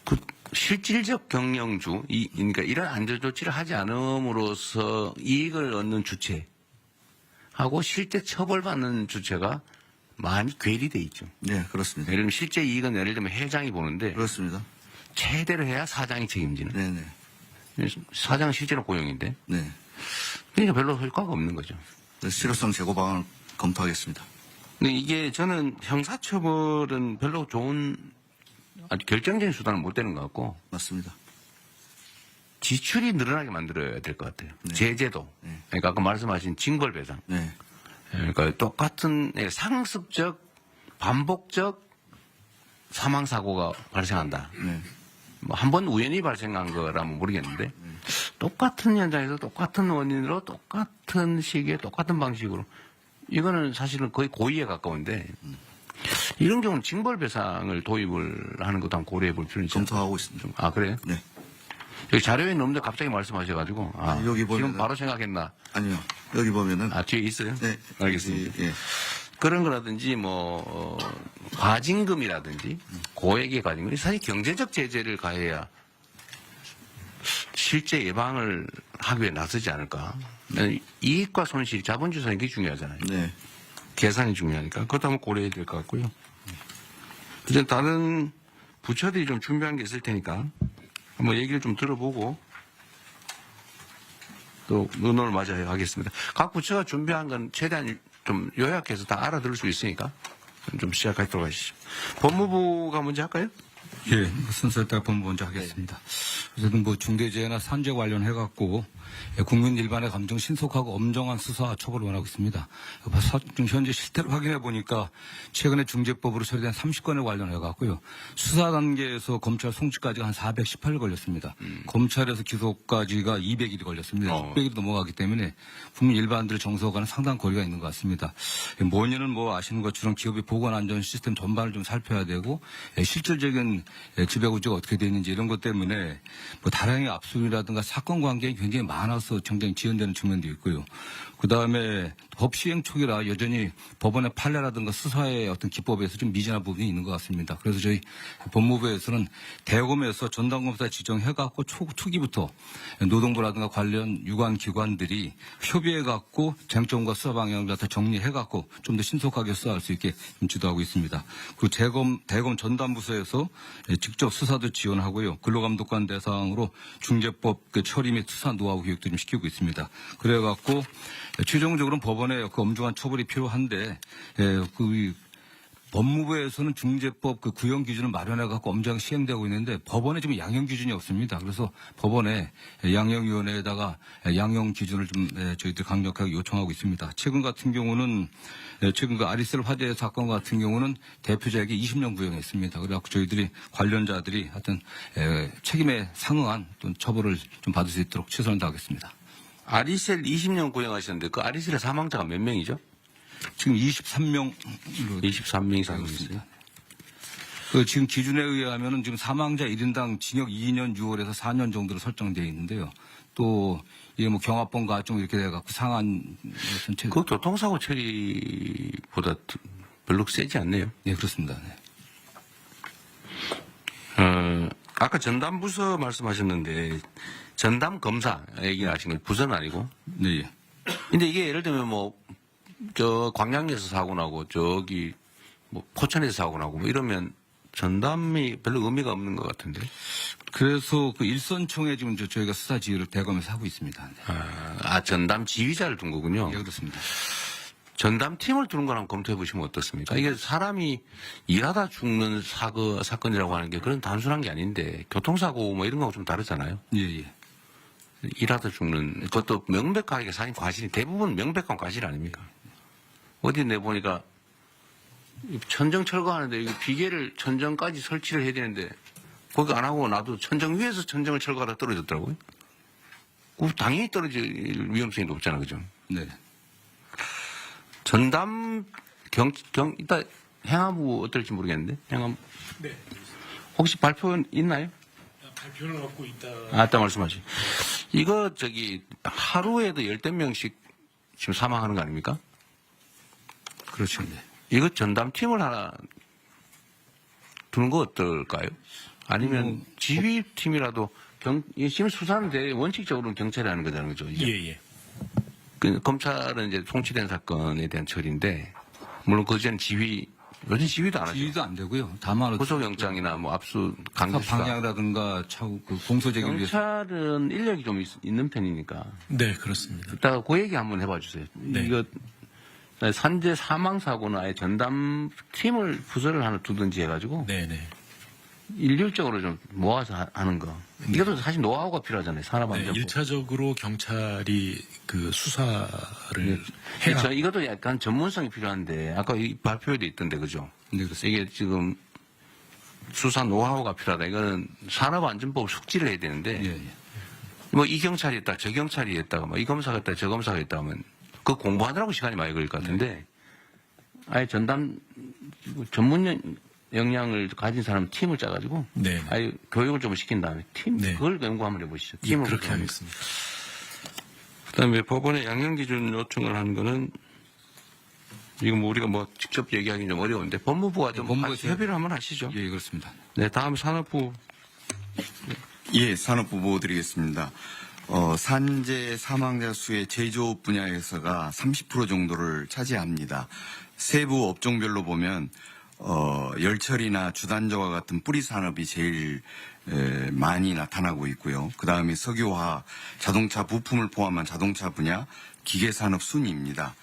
그 실질적 경영주, 그러니까 이런 안전조치를 하지 않음으로써 이익을 얻는 주체하고 실제 처벌받는 주체가 많이 괴리돼 있죠. 네, 그렇습니다. 예를 들면 실제 이익은 예를 들면 회장이 보는데 그렇습니다. 최대로 해야 사장이 책임지는. 네네. 사장은 실제로 고용인데. 네. 그러니까 별로 효과가 없는 거죠. 그래서 실효성 제고 방안을 검토하겠습니다. 근데 이게 저는 형사처벌은 별로 좋은 아주 결정적인 수단은 못 되는 것 같고 맞습니다. 지출이 늘어나게 만들어야 될 것 같아요. 네. 제재도. 네. 그러니까 아까 말씀하신 징벌배상. 네. 그러니까 똑같은 상습적, 반복적 사망사고가 발생한다. 네. 뭐 한 번 우연히 발생한 거라면 모르겠는데 똑같은 현장에서 똑같은 원인으로 똑같은 시기에 똑같은 방식으로 이거는 사실은 거의 고의에 가까운데 이런 경우는 징벌배상을 도입을 하는 것도 한번 고려해 볼 필요는 있죠. 검토하고 있습니다. 아, 그래요? 네. 여기 자료에 있는데 갑자기 말씀하셔가지고 여기 보면은- 지금 바로 생각했나? 아니요. 여기 보면은. 뒤에 있어요? 네. 알겠습니다. 예. 그런 거라든지 과징금이라든지 고액의 과징금 사실 경제적 제재를 가해야 실제 예방을 하기 위해 나서지 않을까. 이익과 손실, 자본주의사는 게 중요하잖아요. 네. 계산이 중요하니까 그것도 한번 고려해야 될 것 같고요. 이제 다른 부처들이 좀 준비한 게 있을 테니까 한번 얘기를 좀 들어보고 또 의논을 마저 하겠습니다. 각 부처가 준비한 건 최대한 좀 요약해서 다 알아들을 수 있으니까 좀 시작하도록 하시죠. 법무부가 먼저 할까요? 예, 순서에 따라 법무부 먼저 하겠습니다. 어쨌든 뭐 중대재해나 산재 관련해갖고 국민 일반의 감정 신속하고 엄정한 수사 처벌을 원하고 있습니다. 현재 실태를 확인해 보니까 최근에 중재법으로 처리된 30건에 관련해갖고요. 수사 단계에서 검찰 송치까지가 한 418일 걸렸습니다. 검찰에서 기소까지가 200일이 걸렸습니다. 600일이 넘어가기 때문에 국민 일반들 정서와는 상당한 거리가 있는 것 같습니다. 원인은 뭐 아시는 것처럼 기업의 보건안전 시스템 전반을 좀 살펴야 되고 실질적인 지배구조가 어떻게 되어 있는지 이런 것 때문에 뭐 다량의 압수이라든가 사건 관계가 굉장히 많아서 굉장히 지연되는 측면도 있고요. 그다음에 법 시행 초기라 여전히 법원의 판례라든가 수사의 어떤 기법에서 좀 미진한 부분이 있는 것 같습니다. 그래서 저희 법무부에서는 대검에서 전담검사 지정해갖고 초기부터 노동부라든가 관련 유관 기관들이 협의해갖고 쟁점과 수사 방향을 다 정리해갖고 좀 더 신속하게 수사할 수 있게 좀 지도하고 있습니다. 그리고 대검 전담부서에서 직접 수사도 지원하고요. 근로감독관 대상으로 중재법 처리 및 수사 노하우 교육도 좀 시키고 있습니다. 그래갖고 최종적으로는 법원의 그 엄중한 처벌이 필요한데 법무부에서는 중재법 그 구형 기준을 마련해갖고 엄정하게 시행되고 있는데 법원에 지금 양형 기준이 없습니다. 그래서 법원에 양형위원회에다가 양형 기준을 좀 저희들이 강력하게 요청하고 있습니다. 최근 같은 경우는 최근 그 아리셀 화재 사건 같은 경우는 대표자에게 20년 구형했습니다. 그래갖고 저희들이 관련자들이 하여튼 책임에 상응한 또 처벌을 좀 받을 수 있도록 최선을 다하겠습니다. 아리셀 20년 구형하셨는데 그 아리셀의 사망자가 몇 명이죠? 지금 23명으로 23명 이상 있습니다. 그 지금 기준에 의하면은 지금 사망자 1인당 징역 2년 6월에서 4년 정도로 설정되어 있는데요. 또 이게 뭐 경합범 가중 이렇게 돼갖고 상한 전체 그 교통사고 처리보다 별로 세지 않네요. 네 그렇습니다. 네. 아까 전담부서 말씀하셨는데 전담 검사 얘기 하신 거 부서는 아니고. 네. 근데 이게 예를 들면 뭐 저 광양에서 사고 나고 저기 뭐 포천에서 사고 나고 뭐 이러면 전담이 별로 의미가 없는 것 같은데. 그래서 그 일선총에 지금 저희가 수사 지휘를 대검에서 하고 있습니다. 네. 전담 지휘자를 둔 거군요. 네, 그렇습니다. 전담팀을 두는 걸 한번 검토해 보시면 어떻습니까? 이게 사람이 일하다 죽는 사건이라고 하는 게 그런 단순한 게 아닌데 교통사고 뭐 이런 거하고 좀 다르잖아요. 예, 예. 일하다 죽는 그것도 명백하게 사실 과실이 대부분 명백한 과실 아닙니까? 어디 내보니까 천정 철거하는데 이거 비계를 천정까지 설치를 해야 되는데 거기 안 하고 나도 천정 위에서 천정을 철거하다 떨어졌더라고요. 당연히 떨어질 위험성이 높잖아, 그죠? 네. 전담 이따 행안부 어떨지 모르겠는데 행안부. 네. 혹시 발표 있나요? 발표를 갖고 있다. 아따 말씀하시. 이거 하루에도 10명씩 지금 사망하는 거 아닙니까? 그렇죠. 네. 이거 전담팀을 하나 두는 거 어떨까요? 아니면 지휘팀이라도 지금 수사는 원칙적으로는 경찰이 하는 거잖아요, 그죠? 예, 예. 검찰은 이제 송치된 사건에 대한 처리인데, 물론 그전 요즘 지휘도 안 하죠. 지휘도 안 되고요. 다만 구속영장이나 뭐 압수 강제 수사. 방향이라든가 차후 그 공소제기를 위해서. 경찰은 인력이 좀 있는 편이니까. 네, 그렇습니다. 이따가 그 얘기 한번 해봐 주세요. 네. 이거 산재 사망 사고는 아예 전담 팀을 부서를 하나 두든지 해가지고 네, 네. 일률적으로 좀 모아서 하는 거. 이것도 사실 노하우가 필요하잖아요. 네, 산업안전법. 1차적으로 경찰이 그 수사를 해야. 그렇죠. 이것도 약간 전문성이 필요한데 아까 이 발표에도 있던데 그죠? 네, 그렇습니다. 이게 지금 수사 노하우가 필요하다. 이거는 산업안전법 숙지를 해야 되는데 예, 예. 뭐 이 경찰이 했다, 저 경찰이 했다가 뭐 이 검사가 했다, 저 검사가 했다 하면 그 공부하느라고 시간이 많이 걸릴 것 같은데 아예 전담 전문 역량을 가진 사람 팀을 짜가지고 네. 아예 교육을 좀 시킨 다음에 팀 네. 그걸 연구 한번 해보시죠. 예, 팀을 그렇게 하겠습니다. 그다음에 법원의 양형 기준 요청을 하는 거는 이거 뭐 우리가 뭐 직접 얘기하기는 좀 어려운데 법무부가 좀 법무부에서 협의를 한번 하시죠. 예, 그렇습니다. 네, 다음 산업부. 예, 산업부 보고 드리겠습니다. 산재 사망자 수의 제조업 분야에서가 30% 정도를 차지합니다. 세부 업종별로 보면 열처리나 주단조와 같은 뿌리 산업이 제일 많이 나타나고 있고요. 그 다음에 석유화, 자동차 부품을 포함한 자동차 분야, 기계산업 순위입니다.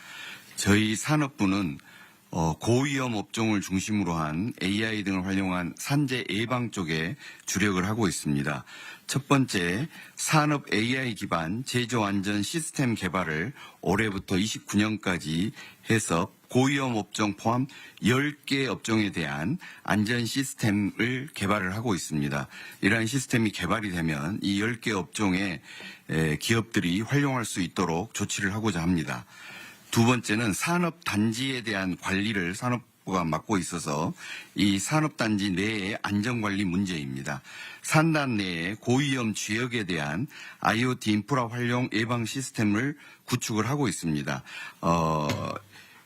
저희 산업부는 고위험 업종을 중심으로 한 AI 등을 활용한 산재 예방 쪽에 주력을 하고 있습니다. 첫 번째, 산업 AI 기반 제조 안전 시스템 개발을 올해부터 29년까지 해서 고위험 업종 포함 10개 업종에 대한 안전 시스템을 개발을 하고 있습니다. 이러한 시스템이 개발이 되면 이 10개 업종의 기업들이 활용할 수 있도록 조치를 하고자 합니다. 두 번째는 산업단지에 대한 관리를 산업부가 맡고 있어서 이 산업단지 내의 안전관리 문제입니다. 산단 내의 고위험 지역에 대한 IoT 인프라 활용 예방 시스템을 구축을 하고 있습니다.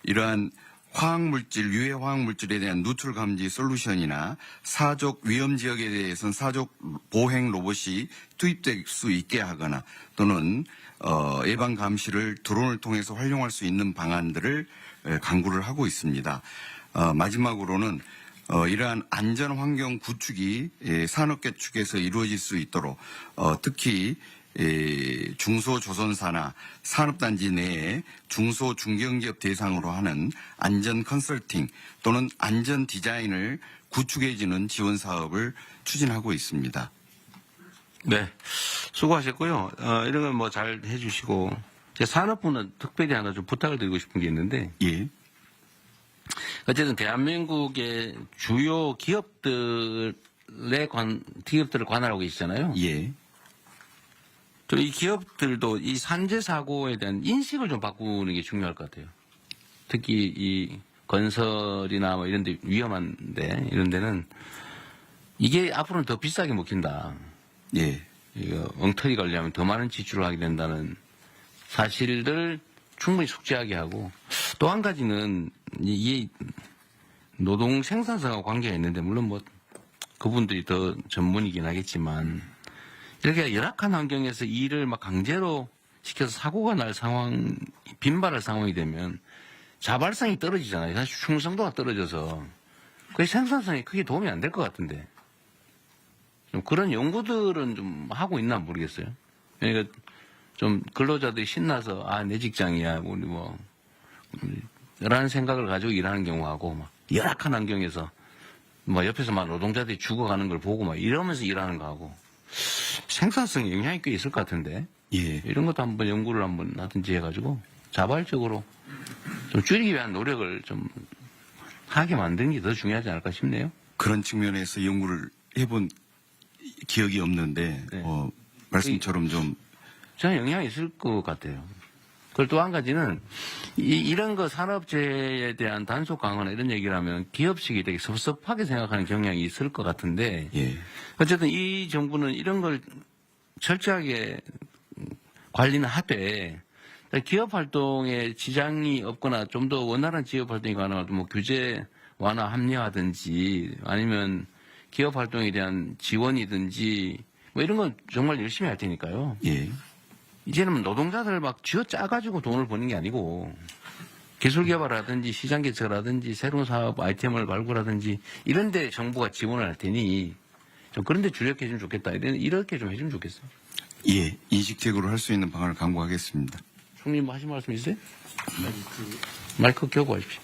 이러한 화학물질, 유해 화학물질에 대한 누출 감지 솔루션이나 사족 위험 지역에 대해서는 사족 보행 로봇이 투입될 수 있게 하거나 또는 예방 감시를 드론을 통해서 활용할 수 있는 방안들을 강구를 하고 있습니다. 마지막으로는 이러한 안전 환경 구축이 산업계 측에서 이루어질 수 있도록 특히 중소조선사나 산업단지 내에 중소 중견기업 대상으로 하는 안전 컨설팅 또는 안전 디자인을 구축해주는 지원 사업을 추진하고 있습니다. 네, 수고하셨고요. 이런 건 뭐 잘 해주시고 제 산업부는 특별히 하나 좀 부탁을 드리고 싶은 게 있는데, 예. 어쨌든 대한민국의 주요 기업들을 관할하고 계시잖아요. 예. 또 이 기업들도 이 산재 사고에 대한 인식을 좀 바꾸는 게 중요할 것 같아요. 특히 이 건설이나 뭐 이런 데 위험한데 이런 데는 이게 앞으로는 더 비싸게 먹힌다. 예. 이거 엉터리 관리하면 더 많은 지출을 하게 된다는 사실을 충분히 숙지하게 하고, 또 한 가지는 이 노동 생산성하고 관계가 있는데, 물론 뭐 그분들이 더 전문이긴 하겠지만 이렇게 열악한 환경에서 일을 막 강제로 시켜서 사고가 날 상황, 빈발할 상황이 되면 자발성이 떨어지잖아요. 사실 충성도가 떨어져서 그 생산성에 크게 도움이 안 될 것 같은데, 좀 그런 연구들은 좀 하고 있나 모르겠어요. 그러니까 좀 근로자들이 신나서 내 직장이야 우리 뭐 이런 생각을 가지고 일하는 경우하고, 막 열악한 환경에서 뭐 옆에서 막 노동자들이 죽어가는 걸 보고 막 이러면서 일하는 거하고 생산성에 영향이 꽤 있을 것 같은데, 예. 이런 것도 한번 연구를 한번 하든지 해가지고 자발적으로 좀 줄이기 위한 노력을 좀 하게 만드는 게 더 중요하지 않을까 싶네요. 그런 측면에서 연구를 해본 기억이 없는데, 네. 말씀처럼 좀 저는 영향이 있을 것 같아요. 그리고 또 한 가지는 이런 거 산업재해에 대한 단속 강화나 이런 얘기를 하면 기업식이 되게 섭섭하게 생각하는 경향이 있을 것 같은데, 예. 어쨌든 이 정부는 이런 걸 철저하게 관리는 하되 기업 활동에 지장이 없거나 좀 더 원활한 지역 활동이 가능하면 뭐 규제 완화 합리화든지 아니면 기업 활동에 대한 지원이든지 뭐 이런 건 정말 열심히 할 테니까요. 예. 이제는 노동자들 막 쥐어 짜가지고 돈을 버는 게 아니고 기술 개발하든지 시장 개척하든지 새로운 사업 아이템을 발굴하든지 이런 데 정부가 지원을 할 테니 좀 그런 데 주력해 주면 좋겠다. 이렇게 좀 해주면 좋겠어요. 예. 인식적으로 할 수 있는 방안을 강구하겠습니다. 총리 뭐 하신 말씀 있어요? 마이크 켜고 하십시오.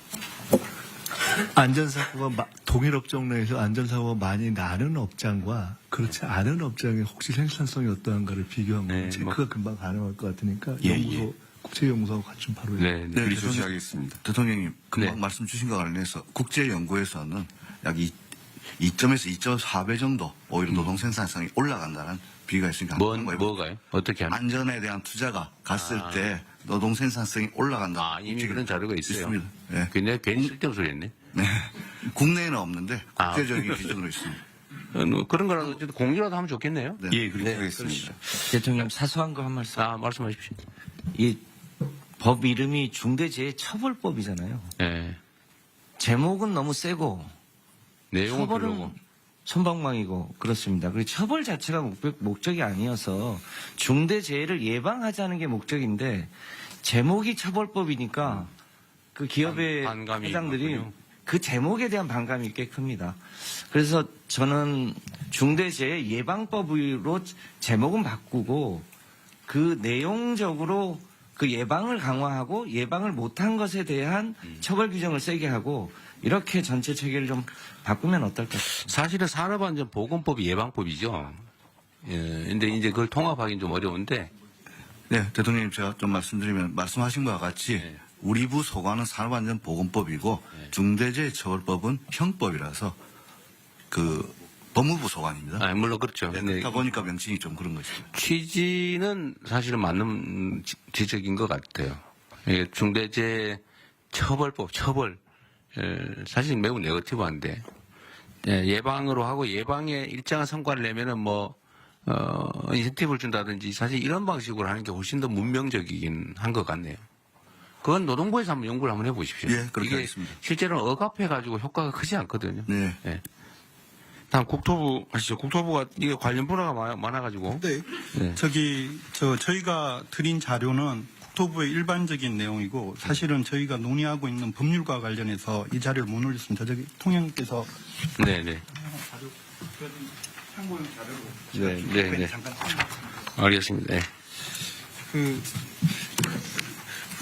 안전사고가 동일 업종 내에서 안전사고가 많이 나는 업장과 그렇지 않은 업장의 혹시 생산성이 어떠한가를 비교한 거 체크가 금방 가능할 것 같으니까 연구소, 국제연구소하고 같이 좀 바로 네, 네. 그리 조치하겠습니다. 대통령님 금방 네. 말씀 주신 것 관련해서 국제연구에서는 약 2점에서 2.4배 정도 오히려 노동 생산성이 올라간다는 비교가 있으니까 뭐가요? 어떻게 하면? 안전에 대한 투자가 갔을 때 노동 생산성이 올라간다. 이미 그런 자료가 있어요. 있습니다. 네. 근데 괜히 쓸데없는 소리 했네. 네. 국내에는 없는데 국제적인 기준으로 있습니다. 그런 거라도 어쨌든 공유라도 하면 좋겠네요. 네. 예, 그렇게 하겠습니다. 대통령 사소한 거 한 말씀. 말씀하십시오. 이 법 이름이 중대재해처벌법이잖아요. 네. 제목은 너무 세고 내용은 처벌은 별로고. 촌방망이고 그렇습니다. 그리고 처벌 자체가 목적이 아니어서 중대재해를 예방하자는 게 목적인데 제목이 처벌법이니까 그 기업의 반감이 회장들이 있군요. 그 제목에 대한 반감이 꽤 큽니다. 그래서 저는 중대재해 예방법으로 제목은 바꾸고 그 내용적으로 그 예방을 강화하고 예방을 못한 것에 대한 처벌 규정을 세게 하고 이렇게 전체 체계를 좀 바꾸면 어떨까? 사실은 산업안전보건법이 예방법이죠. 예, 근데 이제 그걸 통합하기는 좀 어려운데. 네, 대통령님 제가 좀 말씀드리면 말씀하신 것과 같이 네. 우리 부 소관은 산업안전보건법이고 중대재해처벌법은 형법이라서 그 법무부 소관입니다. 아, 물론 그렇죠. 네, 근데 그러다 보니까 명칭이 좀 그런 것입니다. 취지는 사실은 맞는 지적인 것 같아요. 이게 중대재해처벌법, 처벌, 사실 매우 네거티브한데, 예방으로 하고 예방에 일정한 성과를 내면은 인센티브를 준다든지 사실 이런 방식으로 하는 게 훨씬 더 문명적이긴 한 것 같네요. 그건 노동부에서 한번 연구를 한번 해보십시오. 예, 그렇게 이게 하겠습니다. 실제로는 억압해가지고 효과가 크지 않거든요. 네. 예. 다음 국토부 하시죠. 국토부가 이게 관련 분야가 많아가지고. 네. 네. 저희가 드린 자료는 국토부의 일반적인 내용이고 사실은 저희가 논의하고 있는 법률과 관련해서 이 자료를 못 올렸습니다. 저기 통영께서 네네. 참고용 자료로 네. 잠깐 알겠습니다. 네.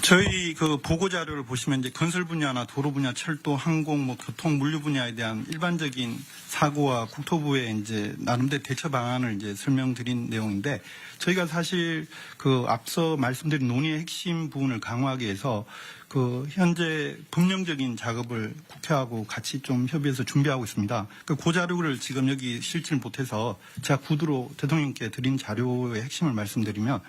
저희 그 보고 자료를 보시면 이제 건설 분야나 도로 분야, 철도, 항공, 교통, 물류 분야에 대한 일반적인 사고와 국토부의 이제 나름대로 대처 방안을 이제 설명드린 내용인데 저희가 사실 그 앞서 말씀드린 논의의 핵심 부분을 강화하기 위해서 그 현재 법령적인 작업을 국회하고 같이 좀 협의해서 준비하고 있습니다. 그 자료를 지금 여기 실질 못해서 제가 구두로 대통령께 드린 자료의 핵심을 말씀드리면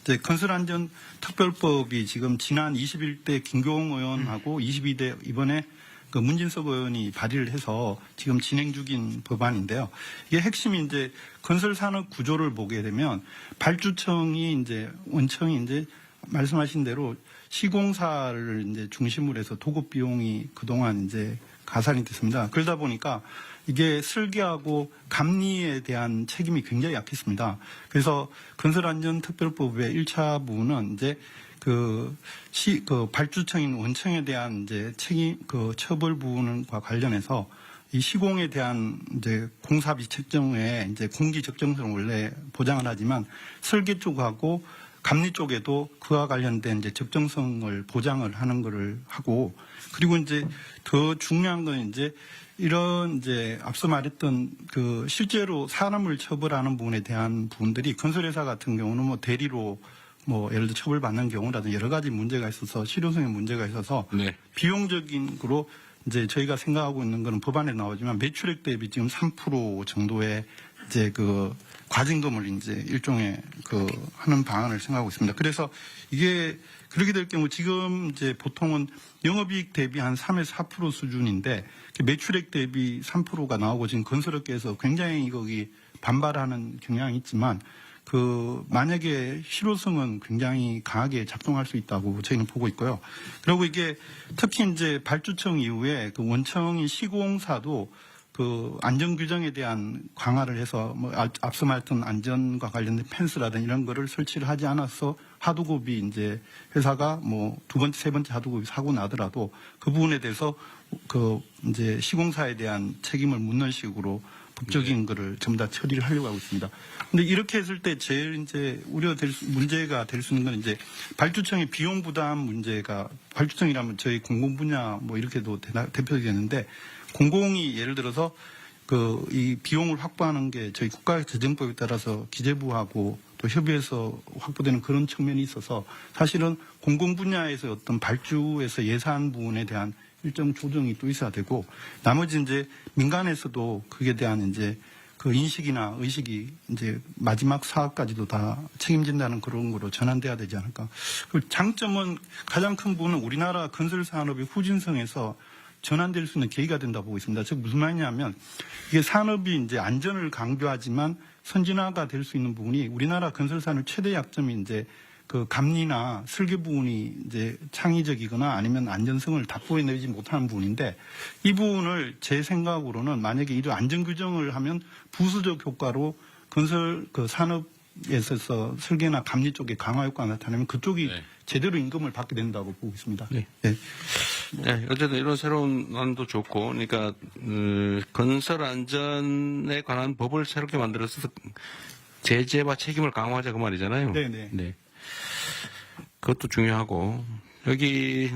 이제 건설안전특별법이 지금 지난 21대 김교웅 의원하고 22대 이번에 그 문진석 의원이 발의를 해서 지금 진행 중인 법안인데요. 이게 핵심이 이제 건설산업 구조를 보게 되면 발주청이 이제 원청이 이제 말씀하신 대로 시공사를 이제 중심으로 해서 도급 비용이 그동안 이제 가산이 됐습니다. 그러다 보니까 이게 설계하고 감리에 대한 책임이 굉장히 약했습니다. 그래서 건설안전특별법의 1차 부분은 이제 그 발주청인 원청에 대한 이제 책임, 그 처벌 부분과 관련해서 이 시공에 대한 이제 공사비 책정에 이제 공기 적정성을 원래 보장을 하지만 설계 쪽하고 감리 쪽에도 그와 관련된 이제 적정성을 보장을 하는 것을 하고 그리고 이제 더 중요한 건 이제 이런 이제 앞서 말했던 그 실제로 사람을 처벌하는 부분에 대한 부분들이 건설회사 같은 경우는 대리로 예를 들어 처벌받는 경우라든지 여러 가지 문제가 있어서 실효성의 문제가 있어서 네. 비용적인 거로 이제 저희가 생각하고 있는 거는 법안에 나오지만 매출액 대비 지금 3% 정도의 이제 그 과징금을 이제 일종의 하는 방안을 생각하고 있습니다. 그래서 이게 그렇게 될 경우 지금 이제 보통은 영업이익 대비 한 3에서 4% 수준인데 매출액 대비 3%가 나오고 지금 건설업계에서 굉장히 거기 반발하는 경향이 있지만 만약에 실효성은 굉장히 강하게 작동할 수 있다고 저희는 보고 있고요. 그리고 이게 특히 이제 발주청 이후에 그 원청인 시공사도 안전 규정에 대한 강화를 해서 앞서 말했던 안전과 관련된 펜스라든지 이런 거를 설치를 하지 않아서 하도급이 이제 회사가 두 번째, 세 번째 하도급이 사고 나더라도 그 부분에 대해서 이제 시공사에 대한 책임을 묻는 식으로 법적인 거를 전부 다 처리를 하려고 하고 있습니다. 근데 이렇게 했을 때 제일 이제 문제가 될 수 있는 건 이제 발주청의 비용 부담 문제가 발주청이라면 저희 공공 분야 이렇게도 대표되겠는데 공공이 예를 들어서 이 비용을 확보하는 게 저희 국가재정법에 따라서 기재부하고 또 협의해서 확보되는 그런 측면이 있어서 사실은 공공 분야에서 어떤 발주에서 예산 부분에 대한 일정 조정이 또 있어야 되고 나머지 이제 민간에서도 그에 대한 이제 그 인식이나 의식이 이제 마지막 사업까지도 다 책임진다는 그런 거로 전환돼야 되지 않을까. 그 장점은 가장 큰 부분은 우리나라 건설 산업의 후진성에서 전환될 수 있는 계기가 된다고 보고 있습니다. 즉 무슨 말이냐면 이게 산업이 이제 안전을 강조하지만 선진화가 될 수 있는 부분이 우리나라 건설 산업 최대 약점이 이제 그 감리나 설계 부분이 이제 창의적이거나 아니면 안전성을 답보해내지 못하는 부분인데 이 부분을 제 생각으로는 만약에 이런 안전 규정을 하면 부수적 효과로 건설 산업 있어서 설계나 감리 쪽에 강화 효과가 나타나면 그쪽이 네. 제대로 임금을 받게 된다고 보고 있습니다. 네. 네, 어쨌든 이런 새로운 안도 좋고, 그러니까 건설 안전에 관한 법을 새롭게 만들어서 제재와 책임을 강화하자 그 말이잖아요. 네네. 네. 그것도 중요하고 여기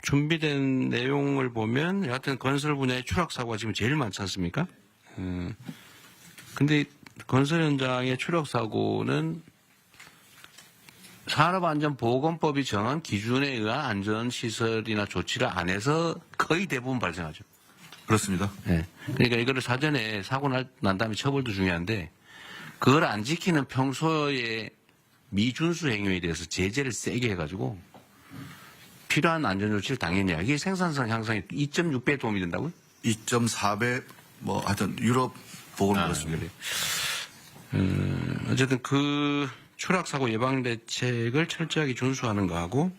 준비된 내용을 보면 여하튼 건설 분야의 추락 사고가 지금 제일 많지 않습니까? 근데 건설 현장의 추락 사고는 산업안전보건법이 정한 기준에 의한 안전시설이나 조치를 안 해서 거의 대부분 발생하죠. 그렇습니다. 네. 그러니까 이거를 사전에 사고 난 다음에 처벌도 중요한데 그걸 안 지키는 평소에 미준수 행위에 대해서 제재를 세게 해가지고 필요한 안전조치를 당연히 해야. 이게 생산성 향상에 2.6배 도움이 된다고요? 2.4배 뭐 하여튼 유럽 보고는 그렇습니다. 어쨌든 그 추락사고 예방 대책을 철저하게 준수하는 거하고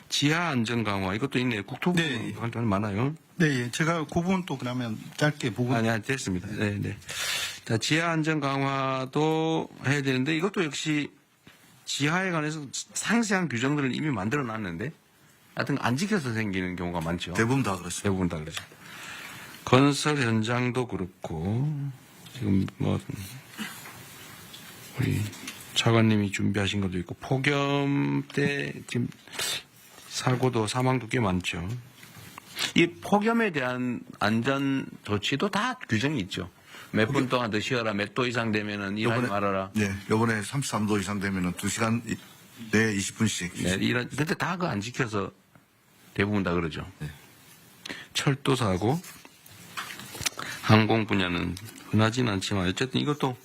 지하 안전 강화 이것도 있네요. 국토부 네. 활동이 많아요. 네, 예. 제가 그 부분 또 그러면 짧게 보고. 아니, 됐습니다. 네, 네. 자, 지하 안전 강화도 해야 되는데 이것도 역시 지하에 관해서 상세한 규정들을 이미 만들어 놨는데 하여튼 안 지켜서 생기는 경우가 많죠. 대부분 다 그렇습니다. 대부분 다 그렇죠. 건설 현장도 그렇고 지금 뭐 우리 차관님이 준비하신 것도 있고 폭염 때 지금 사고도 사망도 꽤 많죠. 이 폭염에 대한 안전 조치도 다 규정이 있죠. 몇 분 동안 더 쉬어라, 몇 도 이상 되면은 일하지 말아라. 네, 요번에 33도 이상 되면은 2시간 내에 20분씩. 네, 근데 다 그거 안 지켜서 대부분 다 그러죠. 네. 철도 사고, 항공 분야는 흔하진 않지만 어쨌든 이것도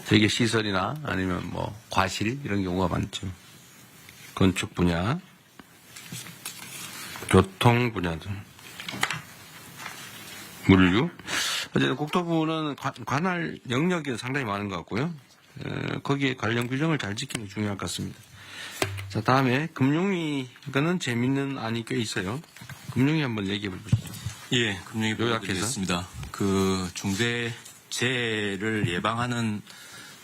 되게 시설이나 아니면 뭐 과실 이런 경우가 많죠. 건축 분야, 교통 분야들, 물류. 어쨌든 국토부는 관할 영역이 상당히 많은 것 같고요. 거기에 관련 규정을 잘 지키는 게 중요할 것 같습니다. 자, 다음에 금융위, 이거는 재밌는 안이 꽤 있어요. 금융위 한번 얘기해 보시죠. 예, 금융위 보도드리겠습니다. 그 중대재해를 예방하는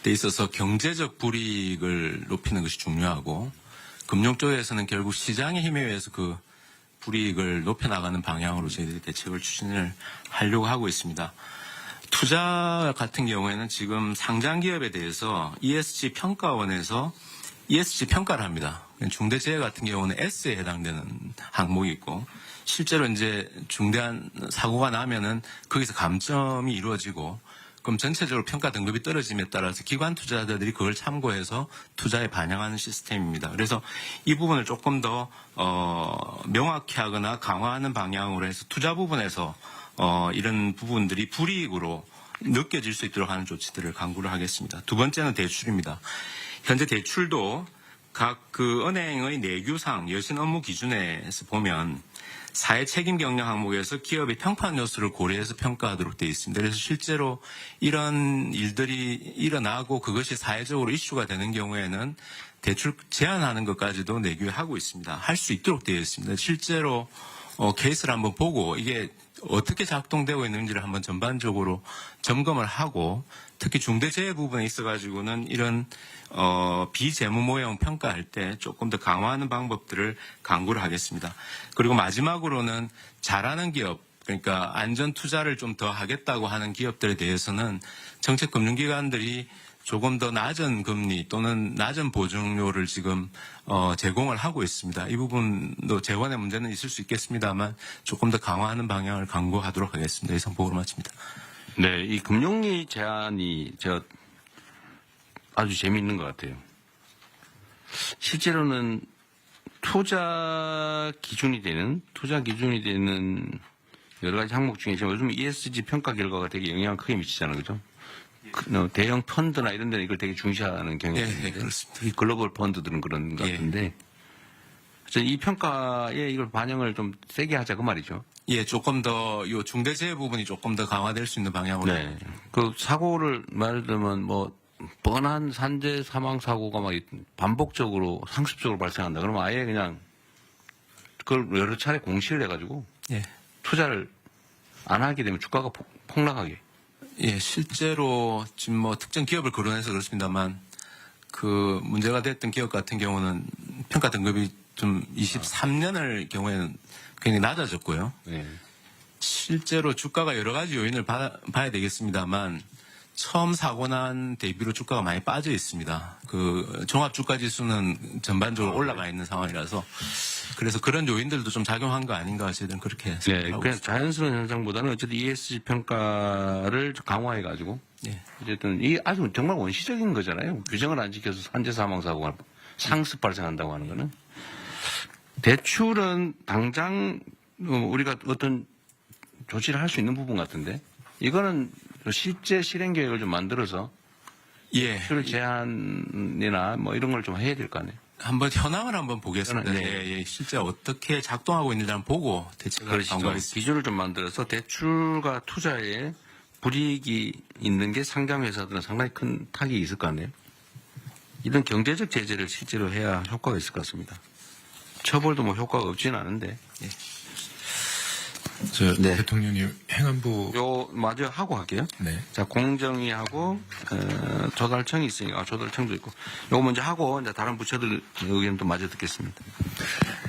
데 있어서 경제적 불이익을 높이는 것이 중요하고 금융 쪽에서는 결국 시장의 힘에 의해서 그 불이익을 높여나가는 방향으로 저희들이 대책을 추진을 하려고 하고 있습니다. 투자 같은 경우에는 지금 상장기업에 대해서 ESG 평가원에서 ESG 평가를 합니다. 중대재해 같은 경우는 S에 해당되는 항목이 있고 실제로 이제 중대한 사고가 나면은 거기서 감점이 이루어지고 그럼 전체적으로 평가 등급이 떨어짐에 따라서 기관 투자자들이 그걸 참고해서 투자에 반영하는 시스템입니다. 그래서 이 부분을 조금 더 명확히 하거나 강화하는 방향으로 해서 투자 부분에서 이런 부분들이 불이익으로 느껴질 수 있도록 하는 조치들을 강구를 하겠습니다. 두 번째는 대출입니다. 현재 대출도 각 그 은행의 내규상 여신 업무 기준에서 보면 사회 책임 경영 항목에서 기업의 평판 요소를 고려해서 평가하도록 되어 있습니다. 그래서 실제로 이런 일들이 일어나고 그것이 사회적으로 이슈가 되는 경우에는 대출 제한하는 것까지도 내규에 하고 있습니다. 할 수 있도록 되어 있습니다. 실제로 케이스를 한번 보고 이게 어떻게 작동되고 있는지를 한번 전반적으로 점검을 하고 특히 중대재해 부분에 있어가지고는 이런 비재무 모형 평가할 때 조금 더 강화하는 방법들을 강구를 하겠습니다. 그리고 마지막으로는 잘하는 기업, 그러니까 안전 투자를 좀 더 하겠다고 하는 기업들에 대해서는 정책금융기관들이 조금 더 낮은 금리 또는 낮은 보증료를 지금 제공을 하고 있습니다. 이 부분도 재원의 문제는 있을 수 있겠습니다만 조금 더 강화하는 방향을 강구하도록 하겠습니다. 이상 보고를 마칩니다. 네, 이 금융위 제안이 아주 재미있는 것 같아요. 실제로는 투자 기준이 되는 여러 가지 항목 중에 지금 요즘 ESG 평가 결과가 되게 영향을 크게 미치잖아요, 그죠? 대형 펀드나 이런 데는 이걸 되게 중시하는 경향이 있는데, 그렇습니다. 이 글로벌 펀드들은 그런 것 같은데, 이 평가에 이걸 반영을 좀 세게 하자 그 말이죠. 예, 조금 더 요 중대재해 부분이 조금 더 강화될 수 있는 방향으로. 네. 그 사고를 말을 들면 뭐 뻔한 산재 사망 사고가 막 반복적으로 상습적으로 발생한다. 그러면 아예 그냥 그걸 여러 차례 공시를 해가지고 예. 투자를 안 하게 되면 주가가 폭락하게. 예, 실제로 지금 뭐 특정 기업을 거론해서 그렇습니다만 그 문제가 됐던 기업 같은 경우는 평가 등급이 좀 23년을 경우에는 굉장히 낮아졌고요. 실제로 주가가 여러 가지 요인을 봐야 되겠습니다만 처음 사고 난 대비로 주가가 많이 빠져 있습니다. 그 종합 주가 지수는 전반적으로 올라가 있는 상황이라서 그래서 그런 요인들도 좀 작용한 거 아닌가 저희들은 그렇게 네, 생각하고 그냥 있습니다. 자연스러운 현상보다는 어쨌든 ESG 평가를 강화해가지고 예. 어쨌든 이 아주 정말 원시적인 거잖아요. 규정을 안 지켜서 산재 사망 사고가 상습 발생한다고 하는 거는 대출은 당장 우리가 어떤 조치를 할 수 있는 부분 같은데 이거는 실제 실행 계획을 좀 만들어서 예. 대출 제한이나 뭐 이런 걸 좀 해야 될 거 아니에요. 한번 현황을 한번 보겠습니다. 네. 예, 예. 실제 어떻게 작동하고 있는지 한번 보고 대책을 강구하겠습니다. 기준을 좀 만들어서 대출과 투자에 불이익이 있는 게 상장 회사들은 상당히 큰 타격이 있을 거 아니에요. 이런 경제적 제재를 실제로 해야 효과가 있을 것 같습니다. 처벌도 뭐 효과가 없지는 않은데. 예. 저 대통령님 행안부 요 마저 하고 할게요. 네. 자, 공정위하고 조달청이 있으니까 조달청도 있고 요거 먼저 하고 이제 다른 부처들 의견도 마저 듣겠습니다.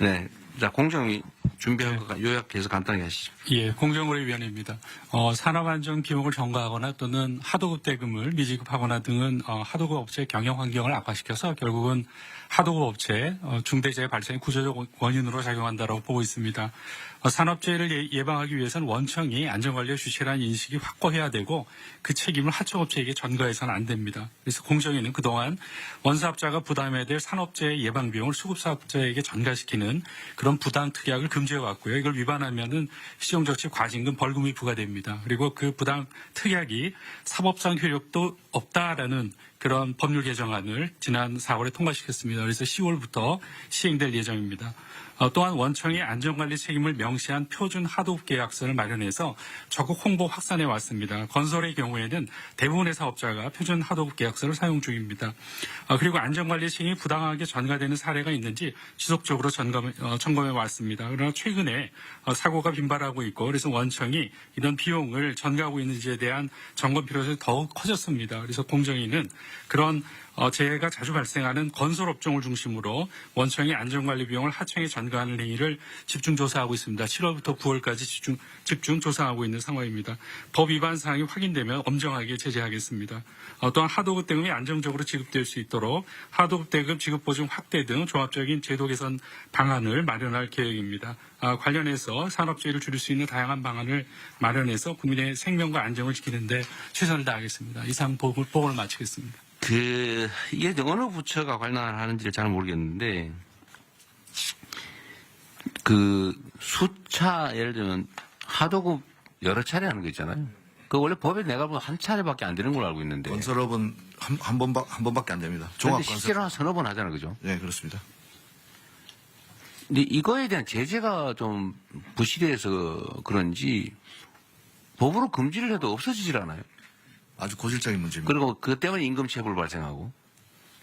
네. 자, 공정위 준비한 거 요약해서 간단하게 하시죠. 예, 공정거래위원회입니다. 산업안전 비용을 전가하거나 또는 하도급 대금을 미지급하거나 등은 하도급 업체의 경영 환경을 악화시켜서 결국은 하도급 업체 중대재해 발생의 구조적 원인으로 작용한다고 보고 있습니다. 산업재해를 예방하기 위해서는 원청이 안전관리의 주체라는 인식이 확고해야 되고 그 책임을 하청업체에게 전가해서는 안 됩니다. 그래서 공정위는 그동안 원사업자가 부담해야 될 산업재해 예방 비용을 수급사업자에게 전가시키는 그런 부당 특약을 금지해 왔고요. 이걸 위반하면은 시정조치 과징금 벌금이 부과됩니다. 그리고 그 부당 특약이 사법상 효력도 없다라는 그런 법률 개정안을 지난 4월에 통과시켰습니다. 그래서 10월부터 시행될 예정입니다. 또한 원청이 안전관리 책임을 명시한 표준 하도급 계약서를 마련해서 적극 홍보 확산해 왔습니다. 건설의 경우에는 대부분의 사업자가 표준 하도급 계약서를 사용 중입니다. 그리고 안전관리 책임이 부당하게 전가되는 사례가 있는지 지속적으로 점검해 왔습니다. 그러나 최근에 사고가 빈발하고 있고 그래서 원청이 이런 비용을 전가하고 있는지에 대한 점검 필요성이 더욱 커졌습니다. 그래서 공정위는 그런 재해가 자주 발생하는 건설업종을 중심으로 원청이 안전관리 비용을 하청에 전가하는 행위를 집중 조사하고 있습니다. 7월부터 9월까지 집중 조사하고 있는 상황입니다. 법 위반 사항이 확인되면 엄정하게 제재하겠습니다. 또한 하도급 대금이 안정적으로 지급될 수 있도록 하도급 대금 지급 보증 확대 등 종합적인 제도 개선 방안을 마련할 계획입니다. 관련해서 산업재해를 줄일 수 있는 다양한 방안을 마련해서 국민의 생명과 안정을 지키는데 최선을 다하겠습니다. 이상 보고를 마치겠습니다. 이게 어느 부처가 관련하는지를 잘 모르겠는데, 수차, 예를 들면, 하도급 여러 차례 하는 거 있잖아요. 그 원래 법에 내가 보면 한 차례밖에 안 되는 걸로 알고 있는데. 건설업은 한 번밖에 안 됩니다. 근데 실제로 한 서너 번 하잖아요. 그죠? 네, 그렇습니다. 근데 이거에 대한 제재가 좀 부실해서 그런지, 법으로 금지를 해도 없어지질 않아요. 아주 고질적인 문제입니다. 그리고 그 때문에 임금체불 발생하고.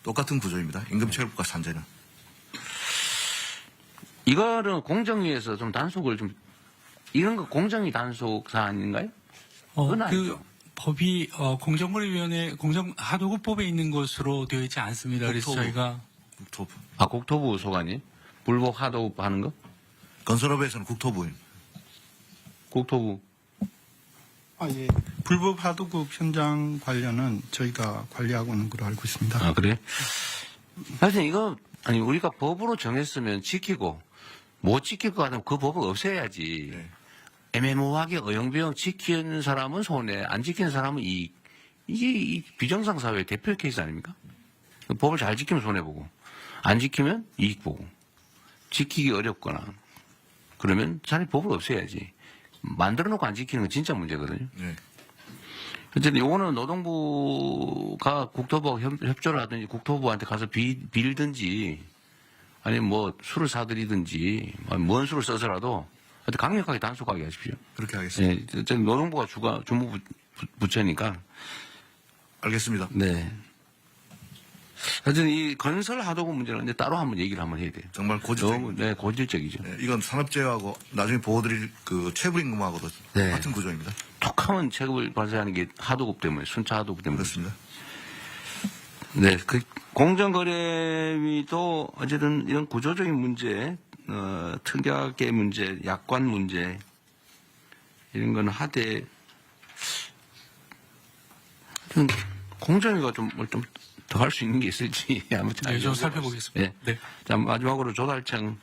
똑같은 구조입니다. 임금체불과 산재는. 이거는 공정위에서 좀 단속을 이런 거 공정위 단속 사안인가요? 그건 아니죠. 법이 공정거래위원회 하도급법에 있는 것으로 되어 있지 않습니다. 그래서 저희가 국토부 소관이 불법 하도급 하는 거? 건설업에서는 국토부입니다. 국토부. 예. 불법 하도급 현장 관련은 저희가 관리하고 있는 걸로 알고 있습니다. 그래? 하여튼 이거, 우리가 법으로 정했으면 지키고, 못 지킬 것 같으면 그 법을 없애야지. 네. 애매모호하게 어영부영 지키는 사람은 손해, 안 지키는 사람은 이익. 이게 이 비정상 사회의 대표 케이스 아닙니까? 법을 잘 지키면 손해보고, 안 지키면 이익 보고, 지키기 어렵거나, 그러면 차라리 법을 없애야지. 만들어 놓고 안 지키는 건 진짜 문제거든요. 네. 어쨌든 요거는 노동부가 국토부하고 협조를 하든지 국토부한테 가서 빌든지 아니면 뭐 술을 사드리든지 뭔 술을 써서라도 하여튼 강력하게 단속하게 하십시오. 그렇게 하겠습니다. 네, 어쨌든 노동부가 주무 부처니까. 알겠습니다. 네. 하여튼 이 건설 하도급 문제는 이제 따로 한번 얘기를 한번 해야 돼요. 정말 고질적이죠. 고질적이죠. 네, 이건 산업재해하고 나중에 보호드릴 그 체불임금하고도 같은 구조입니다. 톡하면 체급을 발생하는 게 하도급 때문에, 순차 하도급 때문에. 그렇습니다. 네, 그 공정거래위도 어쨌든 이런 구조적인 문제, 특약의 문제, 약관 문제 이런 거는 하되 공정위가 좀 더 할 수 있는 게 있을지 아무튼 네, 좀 살펴보겠습니다. 네. 네. 자, 마지막으로 조달청.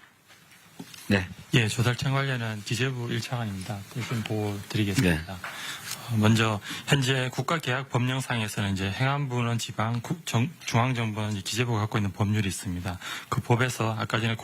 네. 예, 조달청 관련한 기재부 1차관입니다. 좀 보고 드리겠습니다. 먼저 현재 국가계약법령상에서는 이제 행안부는 지방, 중앙정부는 기재부가 갖고 있는 법률이 있습니다. 그 법에서 아까 전에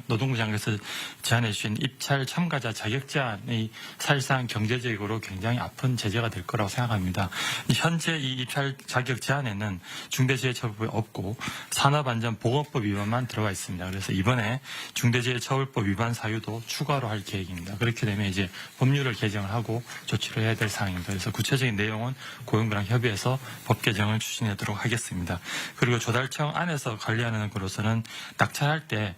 노동부 장관께서 제안해 주신 입찰 참가자 자격 제한이 사실상 경제적으로 굉장히 아픈 제재가 될 거라고 생각합니다. 현재 이 입찰 자격 제한에는 중대재해처벌법이 없고 산업안전보건법 위반만 들어가 있습니다. 그래서 이번에 중대재해처벌법 위반 사유도 추가로 할 계획입니다. 그렇게 되면 이제 법률을 개정을 하고 조치를 해야 될 사항입니다. 그래서 구체적인 내용은 고용부랑 협의해서 법 개정을 추진하도록 하겠습니다. 그리고 조달청 안에서 관리하는 것으로서는 낙찰할 때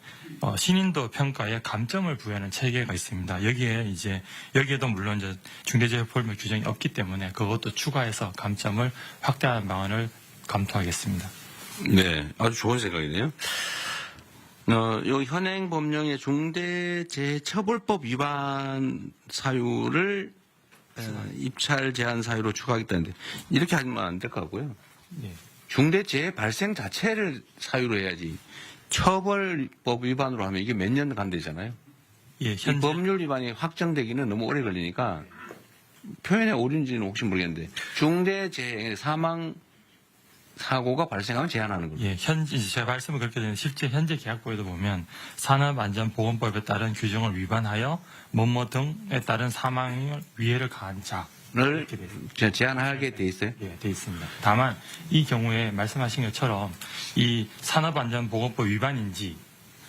신인도 평가에 감점을 부여하는 체계가 있습니다. 여기에도 물론 이제 중대재해법 규정이 없기 때문에 그것도 추가해서 감점을 확대하는 방안을 검토하겠습니다. 네, 아주 좋은 생각이네요. 요 현행 법령의 중대재해처벌법 위반 사유를 입찰 제한 사유로 추가하겠다는데 이렇게 하면 안 될 것 같고요. 예. 중대재해 발생 자체를 사유로 해야지 처벌법 위반으로 하면 이게 몇 년 간대잖아요. 예, 이 법률 위반이 확정되기는 너무 오래 걸리니까 표현의 오류인지는 혹시 모르겠는데 중대재해 사망 사고가 발생하면 제한하는 거죠. 예, 제 말씀은 그렇게 되는데 실제 현재 계약부에도 보면 산업안전보건법에 따른 규정을 위반하여 뭐뭐 등에 따른 사망 위해를 가한 자를 제한하게 돼 있어요? 예, 돼 있습니다. 다만 이 경우에 말씀하신 것처럼 이 산업안전보건법 위반인지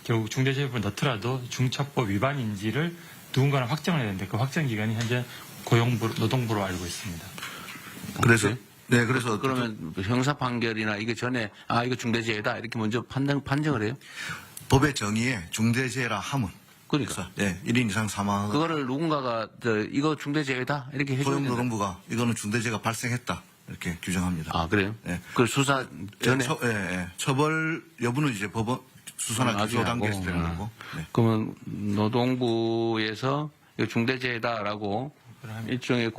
결국 중대재해법을 넣더라도 중처법 위반인지를 누군가는 확정을 해야 되는데 그 확정 기간이 현재 노동부로 알고 있습니다. 그래서 네, 그래서 그러면 형사 판결이나 이거 전에 이거 중대재해다 이렇게 먼저 판정을 해요? 법의 정의에 중대재해라 함은 그러니까 네, 1인 이상 사망. 그거를 누군가가 이거 중대재해다 이렇게 해줘야 된다. 고용노동부가 이거는 중대재해가 발생했다 이렇게 규정합니다. 아 그래요? 네. 그 수사 전에 처벌 여부는 이제 법원 수사나 기소 단계에서 되는 거고. 네. 그러면 노동부에서 이거 중대재해다라고 일종의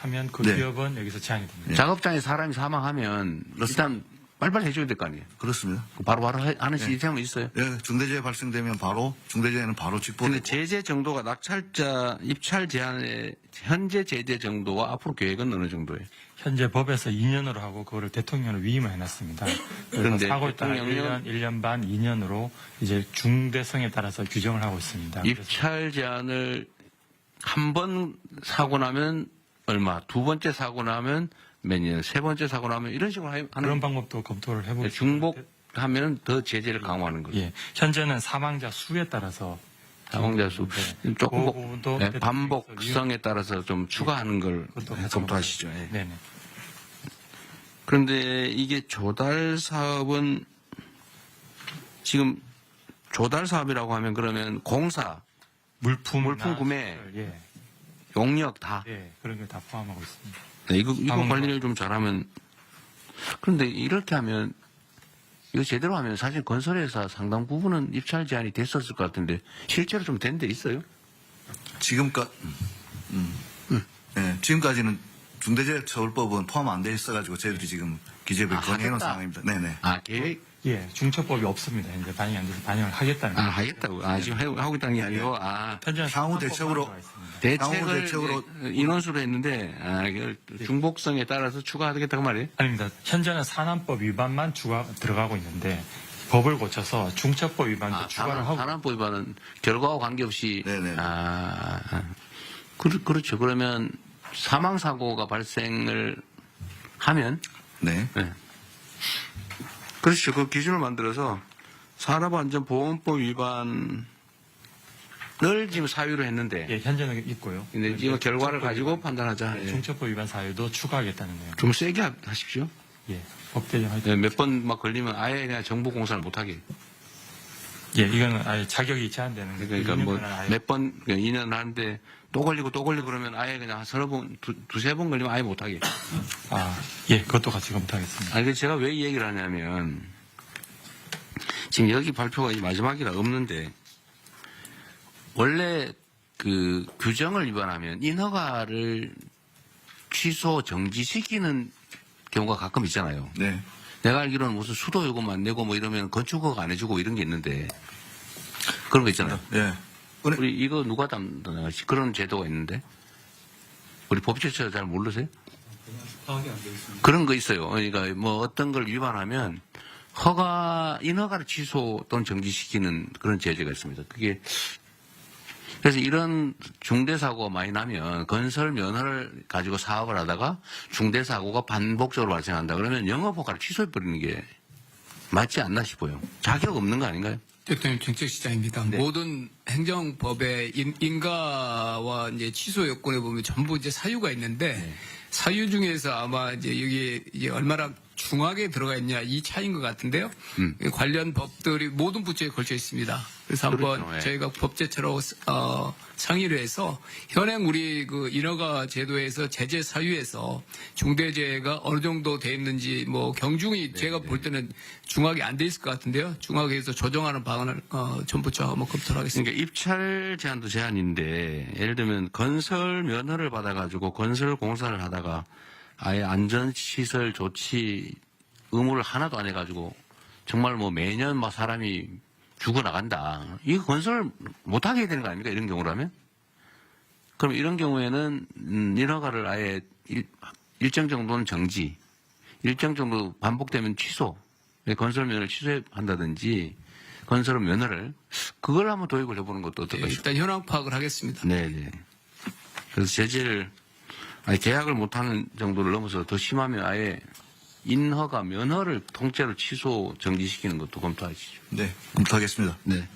하면 그 네. 기업은 여기서 제한이 됩니다. 작업장에 사람이 사망하면 일단 빨리빨리 해줘야 될 거 아니에요? 그렇습니다. 바로바로 하는 시스템은 있어요? 네, 중대재해 발생되면 중대재해는 바로 직보되고. 근데 제재 정도가 낙찰자 입찰 제한의 현재 제재 정도와 앞으로 계획은 어느 정도예요? 현재 법에서 2년으로 하고 그거를 대통령으로 위임을 해놨습니다. 그런데 사고에 따라 1년 반, 2년으로 이제 중대성에 따라서 규정을 하고 있습니다. 입찰 제한을 한 번 사고 나면 얼마, 두 번째 사고 나면 몇 년, 세 번째 사고 나면 이런 식으로 하는 그런 방법도 검토를 해보고 중복하면 더 제재를 강화하는 거죠. 예, 현재는 사망자 수에 따라서 사망자 수 조금 부분도 반복성에 따라서 좀 추가하는 걸 검토하시죠. 예. 네네. 그런데 이게 조달 사업은 지금 조달 사업이라고 하면 그러면 공사, 물품 구매, 용역 다. 예, 그런 걸 다 포함하고 있습니다. 네, 이거 관리를 좀 잘하면. 그런데 이렇게 하면 이거 제대로 하면 사실 건설회사 상당 부분은 입찰 제한이 됐었을 것 같은데 실제로 좀 된 데 있어요? 지금까지는 중대재해처벌법은 포함 안 돼 있어가지고 저희들이 지금 기재부에 건의해놓은 상황입니다. 네네. 계획? 예, 중처법이 없습니다. 이제 반영이 안 돼서 반영을 하겠다는. 하겠다고. 지금 하고 있다는 게 아니고, 향후 대책으로. 대책으로 인원수로 했는데, 이걸 중복성에 따라서 추가하겠다고 말이에요? 아닙니다. 현재는 산안법 위반만 들어가고 있는데, 법을 고쳐서 중처법 위반도 추가를 하고. 산안법 위반은 결과와 관계없이. 그렇죠. 그러면 사망사고가 발생을 하면. 네. 그렇죠. 그 기준을 만들어서 산업안전보건법 위반을 지금 사유로 했는데. 예, 현재는 있고요. 근데 지금 결과를 가지고 판단하자. 중처법 위반 사유도 추가하겠다는 거예요. 좀 세게 하십시오. 예, 법 개정할 때. 몇 번 막 걸리면 아예 그냥 정부 공사를 못하게. 예, 이거는 아예 자격이 제한되는 거예요. 그러니까 뭐 2년간은 아예 몇 번 2년 하는데 또 걸리고 그러면 아예 그냥 서너 번, 두세 번 걸리면 아예 못하게. 예, 그것도 같이 검토하겠습니다. 아니, 제가 왜 이 얘기를 하냐면, 지금 여기 발표가 이 마지막이라 없는데, 원래 그 규정을 위반하면 인허가를 취소, 정지시키는 경우가 가끔 있잖아요. 네. 내가 알기로는 무슨 수도 요금 안 내고 뭐 이러면 건축허가 안 해주고 이런 게 있는데, 그런 거 있잖아요. 네. 우리 이거 누가 담당하시? 그런 제도가 있는데, 우리 법제처 잘 모르세요? 그런 거 있어요. 그러니까 뭐 어떤 걸 위반하면 인허가를 취소 또는 정지시키는 그런 제재가 있습니다. 그게 그래서 이런 중대사고가 많이 나면 건설 면허를 가지고 사업을 하다가 중대사고가 반복적으로 발생한다 그러면 영업허가를 취소해버리는 게 맞지 않나 싶어요. 자격 없는 거 아닌가요? 대통령 정책시장입니다. 네. 모든 행정법의 인가와 이제 취소 요건에 보면 전부 이제 사유가 있는데 사유 중에서 아마 이제 여기 이제 얼마나 중하게 들어가 있냐 이 차이인 것 같은데요. 관련 법들이 모든 부처에 걸쳐 있습니다. 그래서 한번 그렇죠. 예. 저희가 법제처로 상의를 해서 현행 우리 그 인허가 제도에서 제재 사유에서 중대재해가 어느 정도 돼 있는지 뭐 경중이 제가 볼 때는 중하게 안 돼 있을 것 같은데요. 중하게 해서 조정하는 방안을 전부처 한번 검토를 하겠습니다. 그러니까 입찰 제한도 제한인데 예를 들면 건설 면허를 받아가지고 건설 공사를 하다가 아예 안전시설 조치 의무를 하나도 안 해가지고 정말 뭐 매년 막 사람이 죽어나간다. 이거 건설 못하게 해야 되는 거 아닙니까? 이런 경우라면? 그럼 이런 경우에는 인허가를 아예 일정 정도는 정지, 일정 정도 반복되면 취소, 건설 면허를 취소한다든지 건설 면허를 그걸 한번 도입을 해보는 것도 어떨까 싶습니다. 일단 현황 파악을 하겠습니다. 네네. 그래서 제재를 아니 계약을 못하는 정도를 넘어서 더 심하면 아예 인허가 면허를 통째로 취소 정지시키는 것도 검토하시죠. 네, 검토하겠습니다. 네.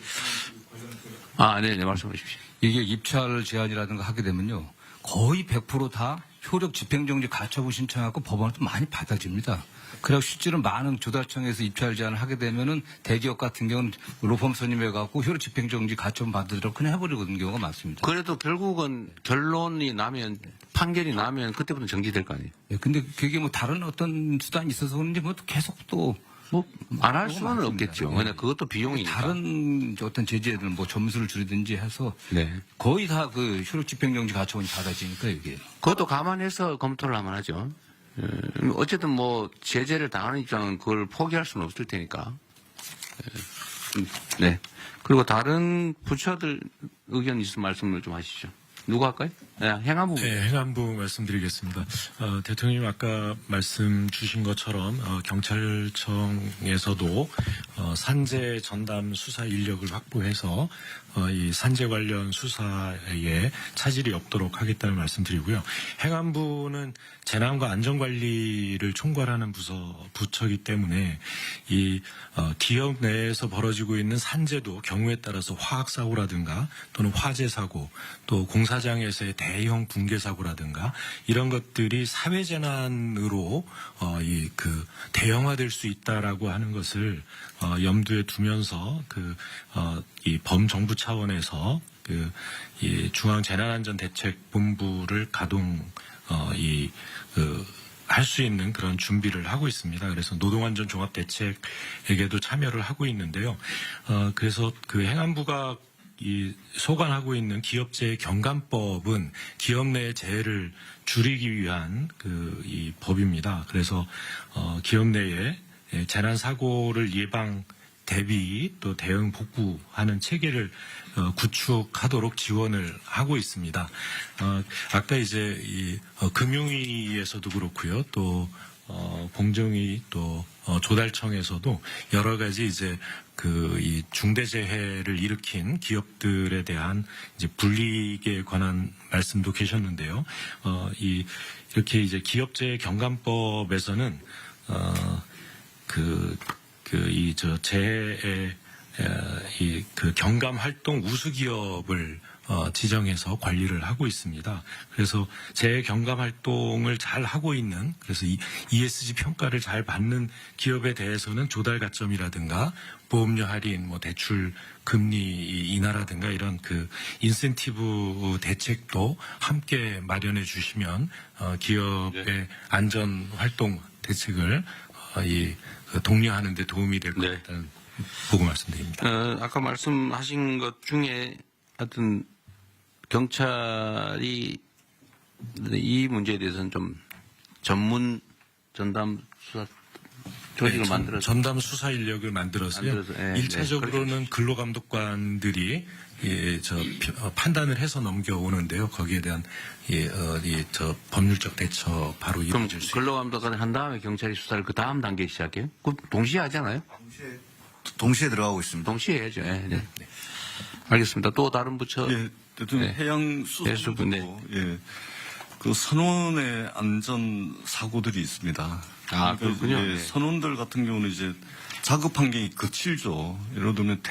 네, 말씀해 주십시오. 이게 입찰 제한이라든가 하게 되면요. 거의 100% 효력 집행정지 가처분 신청하고 법원에도 많이 받아집니다. 그리고 실제로 많은 조달청에서 입찰 제한을 하게 되면은 대기업 같은 경우는 로펌 선임해갖고 효력 집행정지 가처분 받으더라도 그냥 해버리거든 경우가 많습니다. 그래도 결국은 결론이 나면 판결이 나면 그때부터 정지될 거 아니에요. 예, 근데 그게 뭐 다른 어떤 수단이 있어서 그런지 뭐 계속 또 뭐 안 할 수는 없겠죠. 예. 근데 그것도 비용이니까. 다른 어떤 제재들 뭐 점수를 줄이든지 해서 네. 거의 다 그 효력 집행정지 가처분이 받아지니까 이게. 그것도 감안해서 검토를 하면 하죠. 어쨌든 뭐 제재를 당하는 입장은 그걸 포기할 수는 없을 테니까. 네. 그리고 다른 부처들 의견 있으면 말씀을 좀 하시죠. 누가 할까요? 네, 행안부. 네, 행안부 말씀드리겠습니다. 대통령님 아까 말씀 주신 것처럼 경찰청에서도 산재 전담 수사 인력을 확보해서 이 산재 관련 수사에 차질이 없도록 하겠다는 말씀드리고요. 행안부는 재난과 안전관리를 총괄하는 부처이기 때문에 이 기업 내에서 벌어지고 있는 산재도 경우에 따라서 화학사고라든가 또는 화재사고 또 공사장에서의 대형 붕괴사고라든가 이런 것들이 사회재난으로 대형화될 수 있다라고 하는 것을 염두에 두면서 이 범정부 차원에서 이 중앙재난안전대책본부를 가동 할 수 있는 그런 준비를 하고 있습니다. 그래서 노동안전 종합대책에게도 참여를 하고 있는데요. 그래서 그 행안부가 이 소관하고 있는 기업재해 경감법은 기업 내의 재해를 줄이기 위한 이 법입니다. 그래서 기업 내에 재난 사고를 예방 대비 또 대응 복구하는 체계를 구축하도록 지원을 하고 있습니다. 아까 이제 이 금융위에서도 그렇고요. 또 공정위 또 조달청에서도 여러 가지 이제 이 중대재해를 일으킨 기업들에 대한 이제 불이익에 관한 말씀도 계셨는데요. 이렇게 이제 기업재해 경감법에서는 재해의 경감 활동 우수 기업을 지정해서 관리를 하고 있습니다. 그래서 재경감 활동을 잘 하고 있는, 그래서 이 ESG 평가를 잘 받는 기업에 대해서는 조달 가점이라든가 보험료 할인, 뭐 대출 금리 인하라든가 이런 그 인센티브 대책도 함께 마련해 주시면 기업의 안전 활동 대책을 독려하는 데 도움이 될 것 같다는 보고 말씀드립니다. 아까 말씀하신 것 중에 하여튼 경찰이 이 문제에 대해서는 좀 전문 전담 수사 조직을 만들어서 전담 수사 인력을 만들어서요. 예, 1차적으로는 근로감독관들이 판단을 해서 넘겨오는데요. 거기에 대한 법률적 대처 바로 그럼 이루어질 수 있습니다. 근로감독관을 한 다음에 경찰이 수사를 그 다음 단계에 시작해요? 그럼 동시에 하잖아요? 동시에 들어가고 있습니다. 동시에 해야죠. 네. 알겠습니다. 또 다른 부처. 예, 대통령 해양수산부도 예, 그 선원의 안전 사고들이 있습니다. 그렇군요. 예, 선원들 같은 경우는 이제 작업 환경이 거칠죠. 예를 들면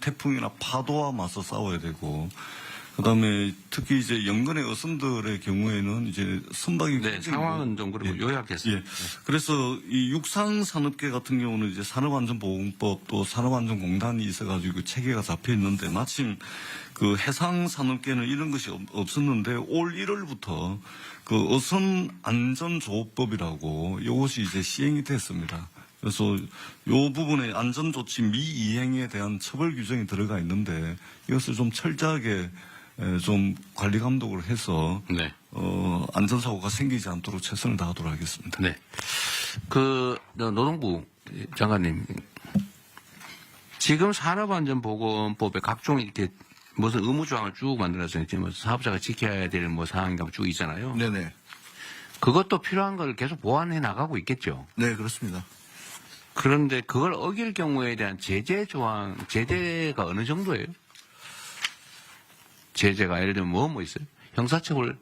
태풍이나 파도와 맞서 싸워야 되고, 그다음에 특히 이제 연근의 어선들의 경우에는 이제 선박이 상황은 좀 그러면 요약해서. 예. 그래서 이 육상산업계 같은 경우는 이제 산업안전보건법 또 산업안전공단이 있어가지고 체계가 잡혀 있는데 마침 그 해상산업계는 이런 것이 없었는데 올 1월부터 그 어선안전조업법이라고 이것이 이제 시행이 됐습니다. 그래서 이 부분에 안전조치 미이행에 대한 처벌 규정이 들어가 있는데 이것을 좀 철저하게 좀 관리 감독을 해서 안전사고가 생기지 않도록 최선을 다하도록 하겠습니다. 네. 노동부 장관님, 지금 산업안전보건법에 각종 이렇게 무슨 의무조항을 쭉 만들어서 지금 사업자가 지켜야 될 뭐 사항이 쭉 있잖아요. 네네. 그것도 필요한 걸 계속 보완해 나가고 있겠죠. 네, 그렇습니다. 그런데 그걸 어길 경우에 대한 제재가 어느 정도예요? 제재가 예를 들면 뭐 있어요? 형사처벌,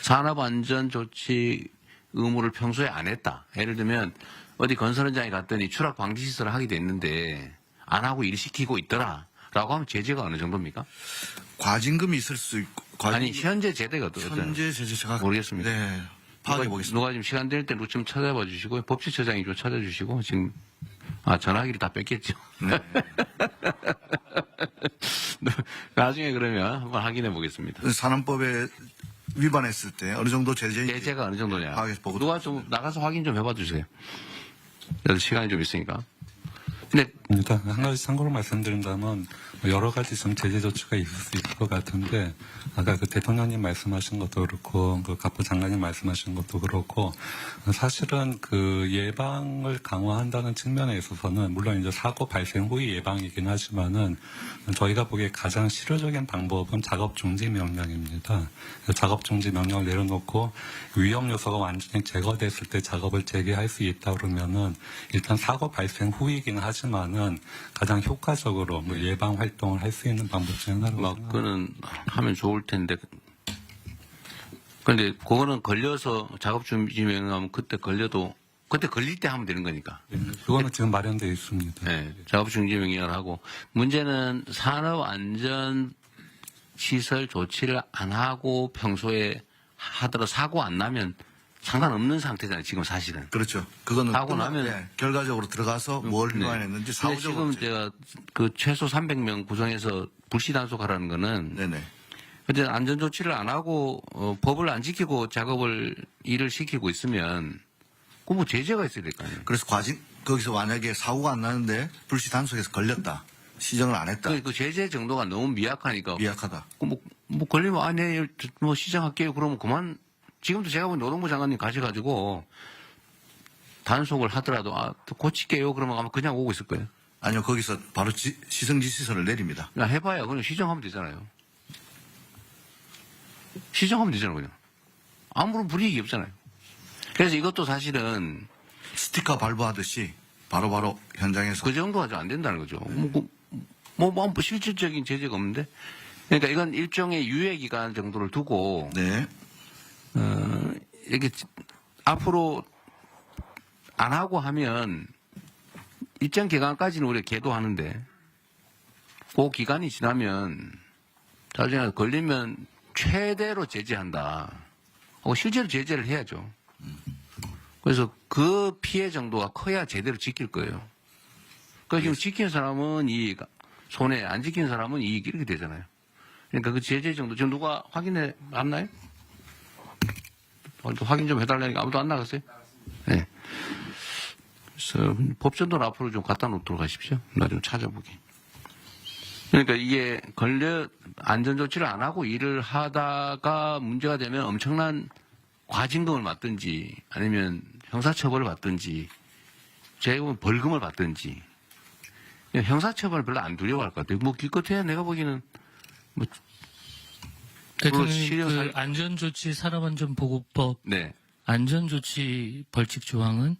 산업안전조치 의무를 평소에 안 했다. 예를 들면 어디 건설 현장에 갔더니 추락 방지 시설을 하게 됐는데 안 하고 일 시키고 있더라. 라고 하면 제재가 어느 정도입니까? 과징금이 있을 수 있고. 아니, 현재 제재가 어떤? 현재 제재가 모르겠습니다. 네. 파악해 보겠습니다. 누가 지금 시간 될 때 좀 찾아봐 주시고, 법제처장이 좀 찾아주시고, 지금, 전화기를 다 뺐겠죠. 네. 나중에 그러면 한번 확인해 보겠습니다. 산업법에 위반했을 때 어느 정도 제재가 어느 정도냐. 파악해서 보고. 누가 좀 나가서 확인 좀 해봐 주세요. 그래도 시간이 좀 있으니까. 근데 일단 한 가지 참고로 말씀드린다면 여러 가지 좀 제재 조치가 있을 수 있을 것 같은데 아까 그 대통령님 말씀하신 것도 그렇고 그 갑부 장관님 말씀하신 것도 그렇고 사실은 그 예방을 강화한다는 측면에 있어서는 물론 이제 사고 발생 후의 예방이긴 하지만은 저희가 보기에 가장 실효적인 방법은 작업 중지 명령입니다. 작업 중지 명령을 내려놓고 위험 요소가 완전히 제거됐을 때 작업을 재개할 수 있다 그러면은 일단 사고 발생 후이긴 하지만은 가장 효과적으로 뭐 예방 활동을 할 수 있는 방법 중 하나로 생각합니다. 그거는 하면 좋을 텐데. 그런데 그거는 걸려서 작업 중지 명령하면 그때 걸릴 때 하면 되는 거니까. 그거는 지금 마련되어 있습니다. 네, 작업 중지 명령을 하고 문제는 산업 안전 시설 조치를 안 하고 평소에 하더라도 사고 안 나면 상관없는 상태잖아요. 지금 사실은. 그렇죠. 그거는 사고 나면 결과적으로 들어가서 뭘 위반했는지 사후적으로. 지금 제가 그 최소 300명 구성해서 불시 단속하라는 거는. 네네. 근데 안전 조치를 안 하고 법을 안 지키고 일을 시키고 있으면 그 뭐 제재가 있어야 될 거 아니에요. 그래서 거기서 만약에 사고가 안 나는데 불시 단속해서 걸렸다. 시정을 안 했다. 그 제재 정도가 너무 미약하니까. 미약하다. 뭐 걸리면 네, 뭐 시정할게요. 그러면 그만. 지금도 제가 본 노동부 장관님 가셔가지고 단속을 하더라도 고칠게요. 그러면 아마 그냥 오고 있을 거예요. 아니요, 거기서 바로 시정지 시설을 내립니다. 그냥 해봐요. 그냥 시정하면 되잖아요. 시정하면 되잖아요, 그냥. 아무런 불이익이 없잖아요. 그래서 이것도 사실은 스티커 발부하듯이 바로바로 현장에서 그 정도가 안 된다는 거죠. 뭐 실질적인 제재가 없는데. 그러니까 이건 일종의 유예 기간 정도를 두고 이렇게 앞으로 안 하고 하면 일정 기간까지는 우리가 계도하는데 그 기간이 지나면 나중에 걸리면 최대로 제재한다. 실제로 제재를 해야죠. 그래서 그 피해 정도가 커야 제대로 지킬 거예요. 그러니까 지금 지킨 사람은 이익, 손해, 안 지킨 사람은 이익 이렇게 되잖아요. 그러니까 그 제재 정도 지금 누가 확인해 왔나요? 확인 좀 해달라니까 아무도 안 나갔어요? 네. 그래서 법전도 앞으로 좀 갖다 놓도록 하십시오. 나 좀 찾아보기. 그러니까 이게 안전조치를 안 하고 일을 하다가 문제가 되면 엄청난 과징금을 받든지 아니면 형사처벌을 받든지 제가 보면 벌금을 받든지 형사처벌을 별로 안 두려워할 것 같아요. 뭐 기껏해야 내가 보기에는 뭐 대통령님 그 안전조치 산업안전보호법 네. 안전조치 벌칙 조항은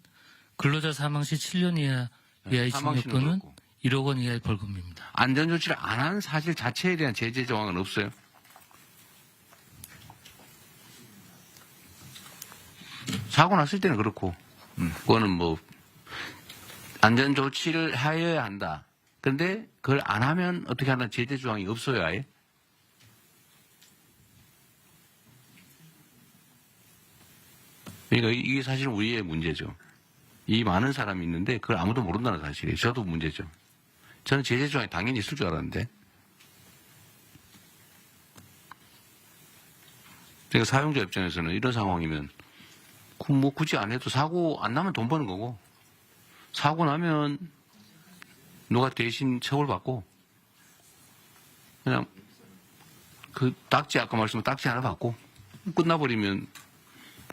근로자 사망 시 7년 이하의 징역또는 1억 원 이하의 벌금입니다. 안전조치를 안 한 사실 자체에 대한 제재 조항은 없어요. 사고 났을 때는 그렇고 그거는 뭐 안전조치를 하여야 한다. 그런데 그걸 안 하면 어떻게 하는 제재 조항이 없어요 아예? 그러니까 이게 사실 우리의 문제죠. 이 많은 사람이 있는데 그걸 아무도 모른다는 사실이에요. 저도 문제죠. 저는 제재 조항이 당연히 있을 줄 알았는데. 그러니까 사용자 입장에서는 이런 상황이면 뭐 굳이 안 해도 사고 안 나면 돈 버는 거고 사고 나면 누가 대신 처벌받고 그냥 그 딱지 아까 말씀한 딱지 하나 받고 끝나버리면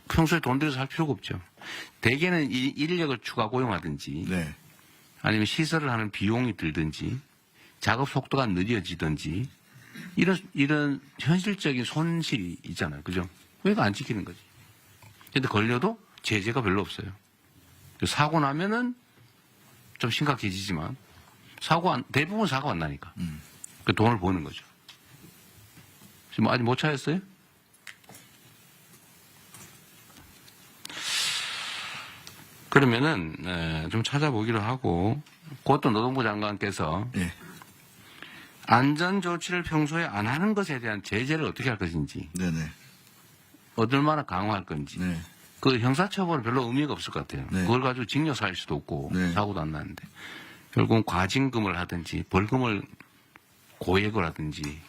평소에 돈 들여서 할 필요가 없죠. 대개는 인력을 추가 고용하든지 아니면 시설을 하는 비용이 들든지 작업 속도가 느려지든지 이런 현실적인 손실이 있잖아요. 그죠? 왜 안 지키는 거지? 근데 걸려도 제재가 별로 없어요. 사고 나면은 좀 심각해지지만 대부분 사고 안 나니까 그 돈을 버는 거죠. 지금 아직 못 찾았어요? 그러면은 좀 찾아보기로 하고 그것도 노동부 장관께서 안전조치를 평소에 안 하는 것에 대한 제재를 어떻게 할 것인지 얼마나 강화할 건지 그 형사처벌은 별로 의미가 없을 것 같아요. 그걸 가지고 징역 살 수도 없고 사고도 안 나는데 결국은 과징금을 하든지 벌금을 고액을 하든지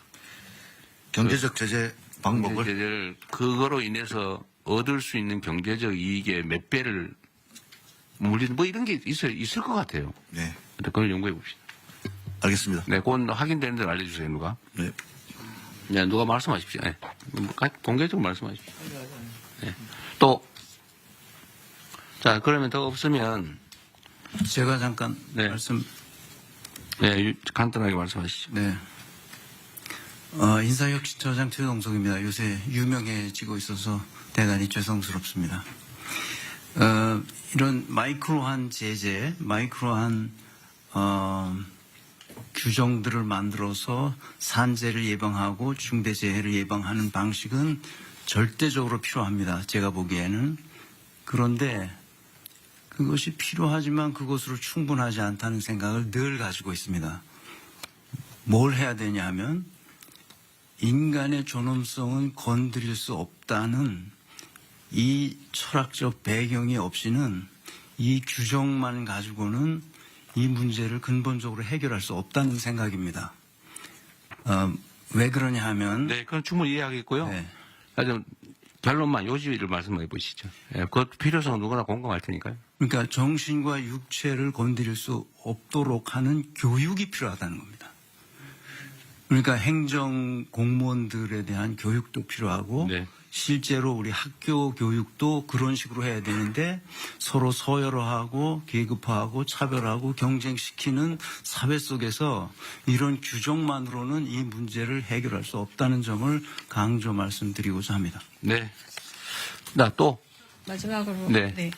경제적 제재 방법을 그거로 인해서 얻을 수 있는 경제적 이익의 몇 배를 물리는 뭐 이런 게 있을 것 같아요. 네. 근데 그걸 연구해 봅시다. 알겠습니다. 네, 그건 확인되는 대로 알려주세요, 누가. 네, 누가 말씀하십시오. 네. 공개적으로 말씀하십시오. 네. 또, 자, 그러면 더 없으면. 제가 잠깐 말씀. 네, 간단하게 말씀하시죠. 네. 인사혁신처장 최동석입니다. 요새 유명해지고 있어서 대단히 죄송스럽습니다. 이런 마이크로한 제재, 마이크로한 규정들을 만들어서 산재를 예방하고 중대재해를 예방하는 방식은 절대적으로 필요합니다. 제가 보기에는. 그런데 그것이 필요하지만 그것으로 충분하지 않다는 생각을 늘 가지고 있습니다. 뭘 해야 되냐 하면 인간의 존엄성은 건드릴 수 없다는 이 철학적 배경이 없이는 이 규정만 가지고는 이 문제를 근본적으로 해결할 수 없다는 생각입니다. 왜 그러냐 하면. 네, 그건 충분히 이해하겠고요. 좀 결론만 요지를 말씀해 보시죠. 그 필요성은 누구나 공감할 테니까요. 그러니까 정신과 육체를 건드릴 수 없도록 하는 교육이 필요하다는 겁니다. 그러니까 행정 공무원들에 대한 교육도 필요하고 실제로 우리 학교 교육도 그런 식으로 해야 되는데 서로 서열화하고 계급화하고 차별하고 경쟁시키는 사회 속에서 이런 규정만으로는 이 문제를 해결할 수 없다는 점을 강조 말씀드리고자 합니다. 네. 또. 마지막으로. 네.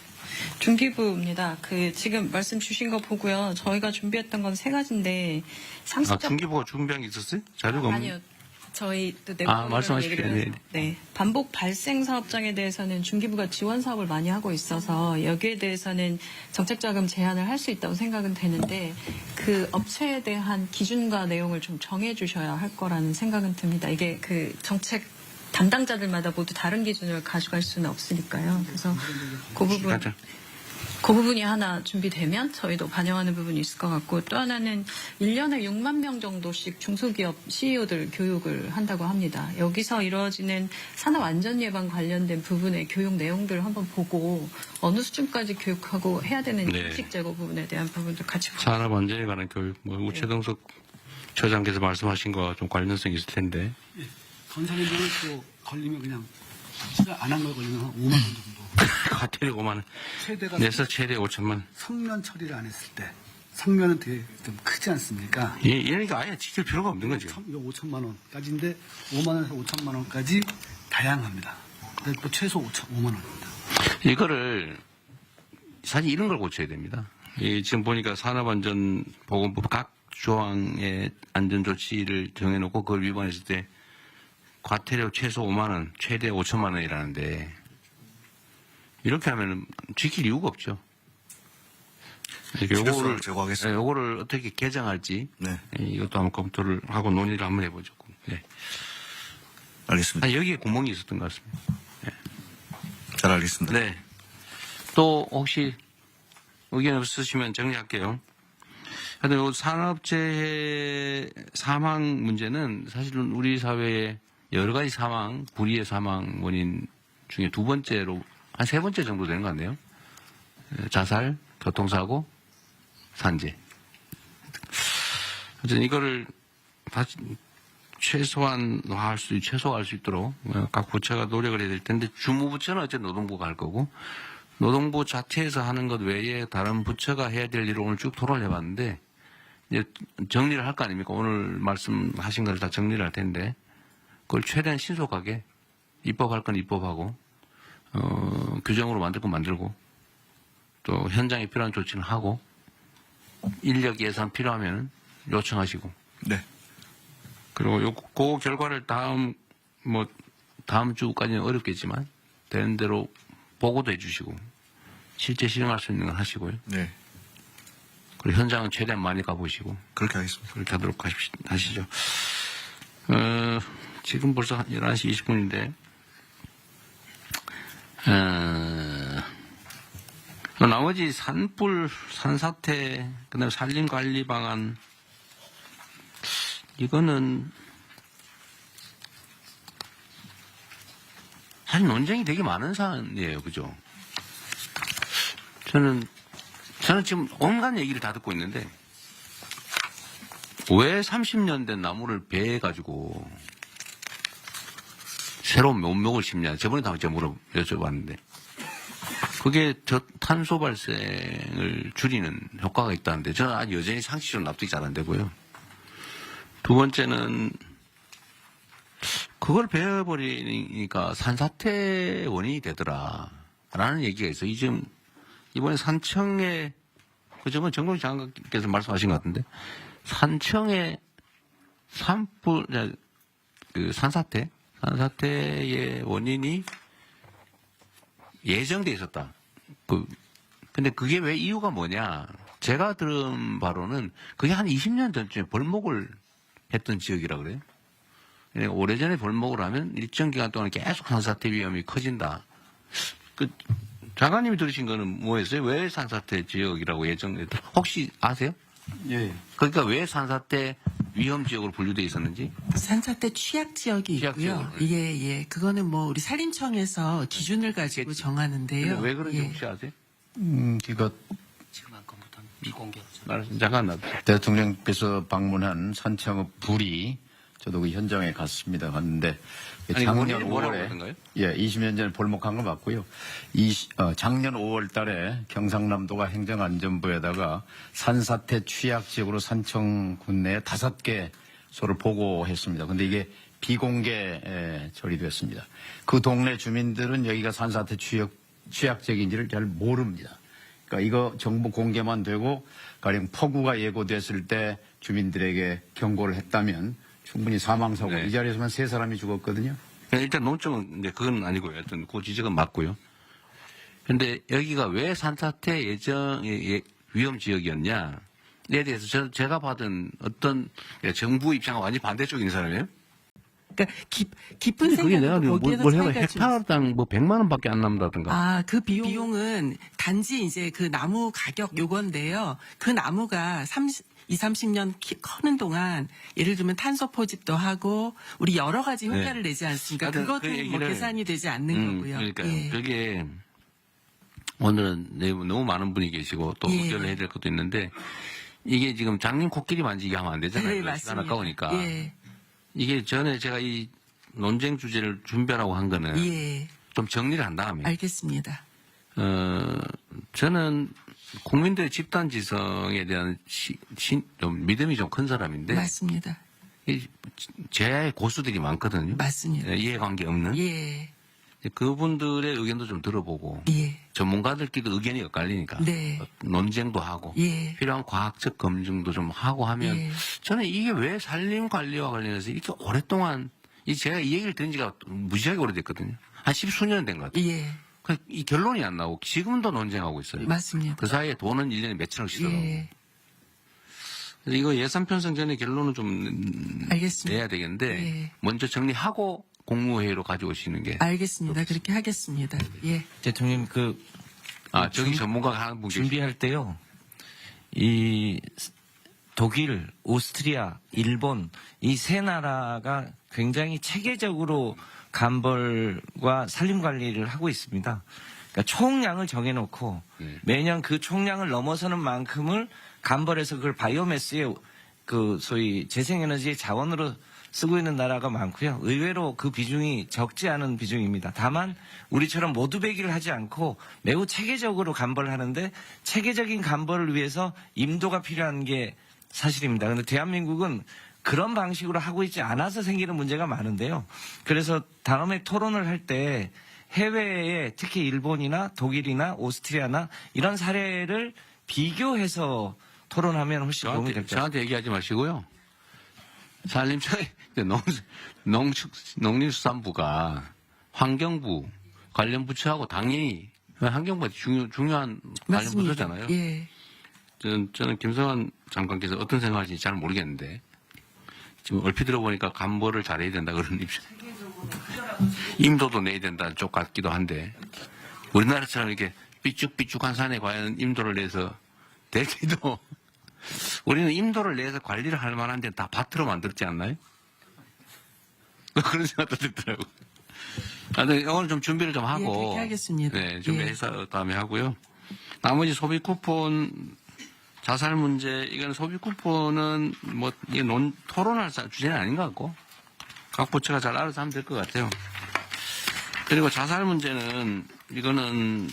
중기부입니다. 지금 말씀 주신 거 보고요. 저희가 준비했던 건 3가지인데 상습적. 중기부가 준비한 게 있었어요? 자료가 없나요? 아니요. 저희 또 내부적으로 말씀하십시오. 얘기를 해서, 네. 반복 발생 사업장에 대해서는 중기부가 지원 사업을 많이 하고 있어서 여기에 대해서는 정책자금 제한을 할 수 있다고 생각은 되는데 그 업체에 대한 기준과 내용을 좀 정해 주셔야 할 거라는 생각은 듭니다. 이게 그 정책 담당자들마다 모두 다른 기준을 가져갈 수는 없으니까요. 그래서 그 부분이 하나 준비되면 저희도 반영하는 부분이 있을 것 같고 또 하나는 1년에 6만 명 정도씩 중소기업 CEO들 교육을 한다고 합니다. 여기서 이루어지는 산업 안전 예방 관련된 부분의 교육 내용들을 한번 보고 어느 수준까지 교육하고 해야 되는 인식 제고 부분에 대한 부분도 같이 보고 산업 안전에 관한 교육, 우체동석 처장께서 말씀하신 거와 좀 관련성이 있을 텐데. 건설인들은 또 걸리면 그냥 수사 안 한 걸 걸리면 한 5만 원 정도. 과태료 5만 원. 최대가 내서 최대 5천만 원. 성면 처리를 안 했을 때 성면은 되게 좀 크지 않습니까? 이러니까 아예 지킬 필요가 없는 거죠. 이거 5천만 원까지인데 5만 원에서 5천만 원까지 다양합니다. 근데 또 최소 5만 원입니다. 이거를 사실 이런 걸 고쳐야 됩니다. 지금 보니까 산업안전보건법 각 조항의 안전조치를 정해놓고 그걸 위반했을 때 과태료 최소 5만 원, 최대 5천만 원이라는데 이렇게 하면 지킬 이유가 없죠. 필요성을 제고하겠습니다. 요거를 어떻게 개정할지 이것도 한번 검토를 하고 논의를 한번 해보죠. 네. 알겠습니다. 여기에 구멍이 있었던 것 같습니다. 네. 잘 알겠습니다. 네. 또 혹시 의견 없으시면 정리할게요. 하여튼 산업재해 사망 문제는 사실은 우리 사회의 여러 가지 사망, 불의의 사망 원인 중에 두 번째로 한 세 번째 정도 되는 것 같네요. 자살, 교통사고, 산재. 어쨌든 이거를 다시 최소화할 수 있도록 각 부처가 노력을 해야 될 텐데 주무부처는 어쨌든 노동부가 할 거고 노동부 자체에서 하는 것 외에 다른 부처가 해야 될 일을 오늘 쭉 토론을 해봤는데 이제 정리를 할 거 아닙니까? 오늘 말씀하신 걸 다 정리를 할 텐데 그걸 최대한 신속하게 입법할 건 입법하고 규정으로 만들 건 만들고 또 현장에 필요한 조치는 하고 인력 예산 필요하면 요청하시고 네. 그리고 그 결과를 다음 주까지는 어렵겠지만 되는 대로 보고도 해주시고 실제 실행할 수 있는 건 하시고요. 네. 그리고 현장은 최대한 많이 가보시고 그렇게 하겠습니다. 그렇게 하도록 하시죠. 지금 벌써 11시 20분인데 나머지 산불, 산사태, 그다음에 산림관리 방안 이거는 사실 논쟁이 되게 많은 사안이에요, 그죠? 저는 지금 온갖 얘기를 다 듣고 있는데 왜 30년 된 나무를 베가지고 새로운 묘목을 심냐? 저번에도 한번 여쭤봤는데 그게 탄소 발생을 줄이는 효과가 있다는데 저는 아직 여전히 상식적으로 납득이 잘 안 되고요. 두 번째는 그걸 베어버리니까 산사태 원인이 되더라라는 얘기가 있어요. 지금 이번에 산청에 저번 정동식 장관께서 말씀하신 것 같은데 산청에 산사태의 원인이 예정돼 있었다. 근데 그게 왜 이유가 뭐냐? 제가 들은 바로는 그게 한 20년 전쯤에 벌목을 했던 지역이라 그래요. 그러니까 오래전에 벌목을 하면 일정 기간 동안 계속 산사태 위험이 커진다. 장관님이 들으신 거는 뭐였어요? 왜 산사태 지역이라고 예정됐다? 혹시 아세요? 예. 그러니까 왜 산사태 위험 지역으로 분류돼 있었는지? 산사태 취약 지역이 있고요. 이게 그거는 우리 산림청에서 기준을 가지고 정하는데요. 왜 그런지 혹시 아세요? 이거 지금 한 건부터 비공개. 잠깐 놔두세요. 대통령께서 방문한 산청읍 불이 저도 그 현장에 갔는데 작년 5월에 20년 전에 벌목한 거 맞고요. 작년 5월 달에 경상남도가 행정안전부에다가 산사태 취약 지역으로 산청군 내에 5개소를 보고했습니다. 근데 이게 비공개 처리됐습니다. 그 동네 주민들은 여기가 산사태 취약 지역인지를 잘 모릅니다. 그러니까 이거 정보 공개만 되고 가령 폭우가 예고됐을 때 주민들에게 경고를 했다면 충분히 사망사고 네. 이 자리에서만 3사람이 죽었거든요. 일단 논점은 이제 그건 아니고요. 하여튼 그 지적은 맞고요. 근데 여기가 왜 산사태 예정 위험 지역이었냐에 대해서 제가 받은 어떤 정부 입장과 완전히 반대쪽인 사람이에요. 그러니까 깊은 그게 내가 생각으로 보기에는 뭘 해봐 차이가 좀 헥타르당 뭐 100만 원밖에 안 남는다든가. 아, 그 비용은 단지 이제 그 나무 가격 요건데요. 그 나무가 30년 커는 동안 예를 들면 탄소 포집도 하고 우리 여러 가지 효과를 네. 내지 않습니까? 하여튼 그것도 그 뭐 얘기를 계산이 되지 않는 거고요. 그러니까요. 예. 그게 오늘은 너무 많은 분이 계시고 또 예. 의견을 해야 될 것도 있는데 이게 지금 장님 코끼리 만지기 하면 안 되잖아요. 네, 시간 맞습니다. 아까우니까. 예. 이게 전에 제가 이 논쟁 주제를 준비하라고 한 거는 예. 좀 정리를 한 다음에 알겠습니다. 저는 국민들의 집단지성에 대한 좀 믿음이 좀 큰 사람인데 맞습니다. 제야의 고수들이 많거든요. 맞습니다. 이해관계 없는. 예. 그분들의 의견도 좀 들어보고 예. 전문가들끼리도 의견이 엇갈리니까 네. 논쟁도 하고 예. 필요한 과학적 검증도 좀 하고 하면 예. 저는 이게 왜 산림관리와 관련해서 이렇게 오랫동안 제가 이 얘기를 들은 지가 무지하게 오래됐거든요. 한 10수년 된 것 같아요. 예. 이 결론이 안 나오고 지금도 논쟁하고 있어요. 맞습니다. 그 사이에 돈은 1년에 몇천억씩 들어가고. 예. 그래서 이거 예산 편성 전에 결론을 좀 알겠습니다. 내야 되겠는데 예. 먼저 정리하고 국무회의로 가져오시는 게. 알겠습니다. 그렇게 하겠습니다. 예. 대통령 저기 전문가가 하는 분 준비할 때요. 이 독일, 오스트리아, 일본 이 세 나라가 굉장히 체계적으로 감벌과 산림 관리를 하고 있습니다. 그러니까 총량을 정해놓고 매년 그 총량을 넘어서는 만큼을 감벌해서 그걸 바이오매스의 그 소위 재생에너지의 자원으로 쓰고 있는 나라가 많고요. 의외로 그 비중이 적지 않은 비중입니다. 다만 우리처럼 모두배기를 하지 않고 매우 체계적으로 감벌을 하는데 체계적인 감벌을 위해서 임도가 필요한 게 사실입니다. 그런데 대한민국은 그런 방식으로 하고 있지 않아서 생기는 문제가 많은데요. 그래서 다음에 토론을 할 때 해외에 특히 일본이나 독일이나 오스트리아나 이런 사례를 비교해서 토론하면 훨씬 도움이 될 것 같습니다. 저한테 얘기하지 마시고요. 산림청에 농림수산부가 환경부 관련 부처하고 당연히 환경부가 중요한 관련 맞습니다. 부처잖아요. 예. 저는 김성환 장관께서 어떤 생각하시는지 잘 모르겠는데 지금 얼핏 들어보니까 감벌을 잘해야 된다 그런 입장. 임도도 내야 된다는 쪽 같기도 한데 우리나라처럼 이렇게 삐쭉삐쭉한 산에 과연 임도를 내서 될지도 우리는 임도를 내서 관리를 할 만한 데는 다 밭으로 만들었지 않나요? 그런 생각도 들더라고요. 오늘 좀 준비를 좀 하고. 예, 그렇게 하겠습니다. 네, 준비해서 다음에 하고요. 나머지 소비 쿠폰, 자살 문제, 이건 소비 쿠폰은 뭐, 이게 토론할 주제는 아닌 것 같고, 각 부처가 잘 알아서 하면 될 것 같아요. 그리고 자살 문제는, 이거는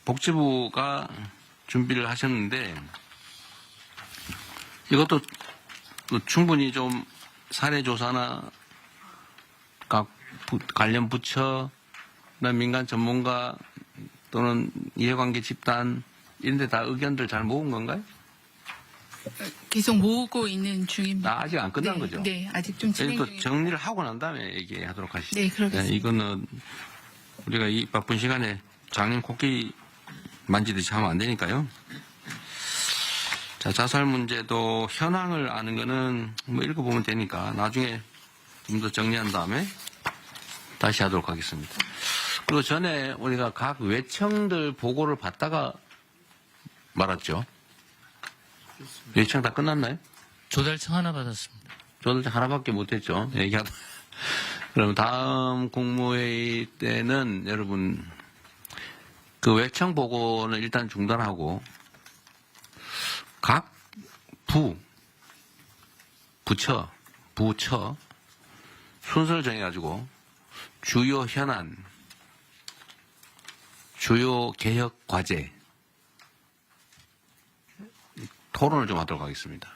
복지부가 준비를 하셨는데, 이것도 충분히 좀 사례조사나 각 관련 부처, 민간 전문가 또는 이해관계 집단 이런 데 다 의견들 잘 모은 건가요? 계속 모으고 있는 중입니다. 아직 안 끝난 거죠? 네, 아직 좀 진행 또 중입니다. 정리를 하고 난 다음에 얘기하도록 하시죠. 네, 그러겠습니다. 이거는 우리가 이 바쁜 시간에 장님 코끼리 만지듯이 하면 안 되니까요. 자, 자살 문제도 현황을 아는 거는 뭐 읽어보면 되니까 나중에 좀 더 정리한 다음에 다시 하도록 하겠습니다. 그리고 전에 우리가 각 외청들 보고를 받다가 말았죠. 외청 다 끝났나요? 조달청 하나 받았습니다. 조달청 하나밖에 못했죠. 얘기하다. 그럼 다음 국무회의 때는 여러분 그 외청 보고는 일단 중단하고 각 부처 순서를 정해가지고 주요 현안, 주요 개혁 과제 토론을 좀 하도록 하겠습니다.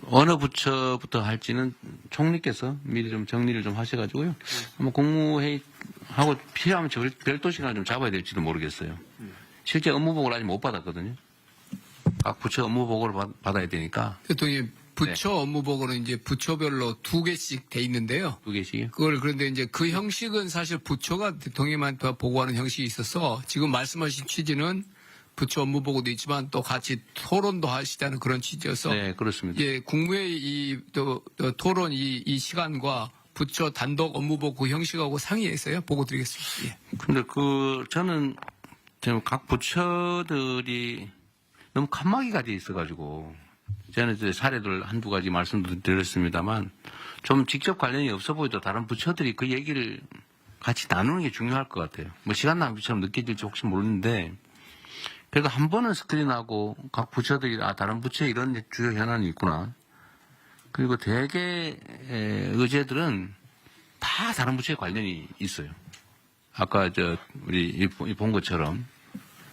어느 부처부터 할지는 총리께서 미리 좀 정리를 좀 하셔가지고요. 한번 국무회의하고 필요하면 별도 시간을 좀 잡아야 될지도 모르겠어요. 실제 업무 보고를 아직 못 받았거든요. 각 부처 업무 보고를 받아야 되니까. 대통령 부처 업무보고는 이제 부처별로 2개씩 돼 있는데요. 2개씩이요? 그런데 이제 그 형식은 사실 부처가 대통령한테 보고하는 형식이 있어서 지금 말씀하신 취지는 부처 업무보고도 있지만 또 같이 토론도 하시자는 그런 취지여서. 네, 그렇습니다. 예, 국무회의 또 토론 이 시간과 부처 단독 업무보고 형식하고 상의해서요 보고 드리겠습니다. 예. 근데 저는 지금 각 부처들이 너무 칸막이가 돼 있어가지고 저는 이제 사례들 한두 가지 말씀드렸습니다만 좀 직접 관련이 없어 보여도 다른 부처들이 그 얘기를 같이 나누는 게 중요할 것 같아요. 뭐 시간 낭비처럼 느껴질지 혹시 모르는데 그래도 한 번은 스크린하고 각 부처들이 다른 부처에 이런 주요 현안이 있구나. 그리고 대개 의제들은 다 다른 부처에 관련이 있어요. 아까 우리 본 것처럼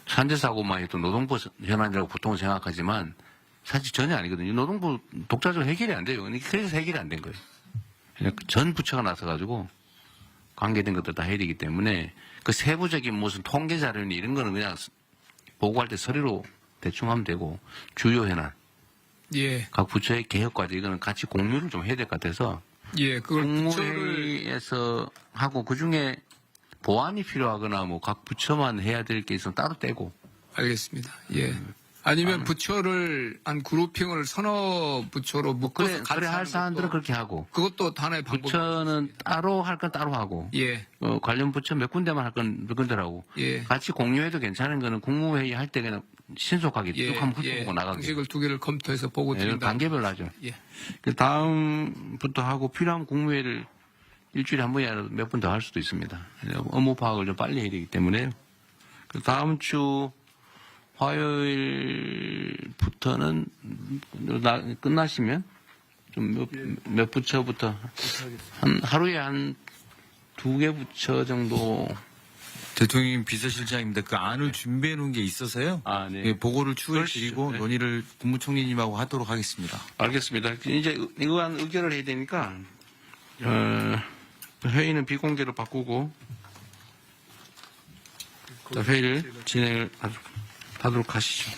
산재사고만 해도 노동부 현안이라고 보통 생각하지만 사실 전혀 아니거든요. 노동부 독자적으로 해결이 안 돼요. 그래서 해결이 안 된 거예요. 그냥 전 부처가 나서가지고 관계된 것들 다 해야 되기 때문에 그 세부적인 무슨 통계 자료니 이런 거는 그냥 보고할 때 서류로 대충 하면 되고 주요 현안. 예. 각 부처의 개혁 과제 이거는 같이 공유를 좀 해야 될 것 같아서. 예, 그걸 국무회의에서 하고 그 중에 보완이 필요하거나 뭐 각 부처만 해야 될 게 있으면 따로 떼고. 알겠습니다. 예. 아니면 부처를 한 그룹핑을 서너 부처로 묶어서 그래 할 사안들은 그렇게 하고. 그것도 하나의 방법. 부처는 따로 할 건 따로 하고. 예. 관련 부처 몇 군데만 할 건 몇 군데라고. 예. 같이 공유해도 괜찮은 거는 국무회의 할 때 그냥 신속하게 쭉 한번 훑어보고 나가게. 방식을 2개를 검토해서 보고 드린다. 단계별로 하죠. 예. 그 다음부터 하고 필요하면 국무회의를 일주일에 한 번이라도 몇 번 더 할 수도 있습니다. 업무 파악을 좀 빨리 해야 되기 때문에. 그 다음 주 화요일부터는 끝나시면 좀 몇 부처부터 하루에 한 2개 부처 정도. 대통령 비서실장입니다. 그 안을 준비해 놓은 게 있어서요. 네. 예, 보고를 추후에 드리고 네. 논의를 국무총리님하고 하도록 하겠습니다. 알겠습니다. 이제 이거한 의결을 해야 되니까 회의는 비공개로 바꾸고 회의를 진행을 하도록 하시죠.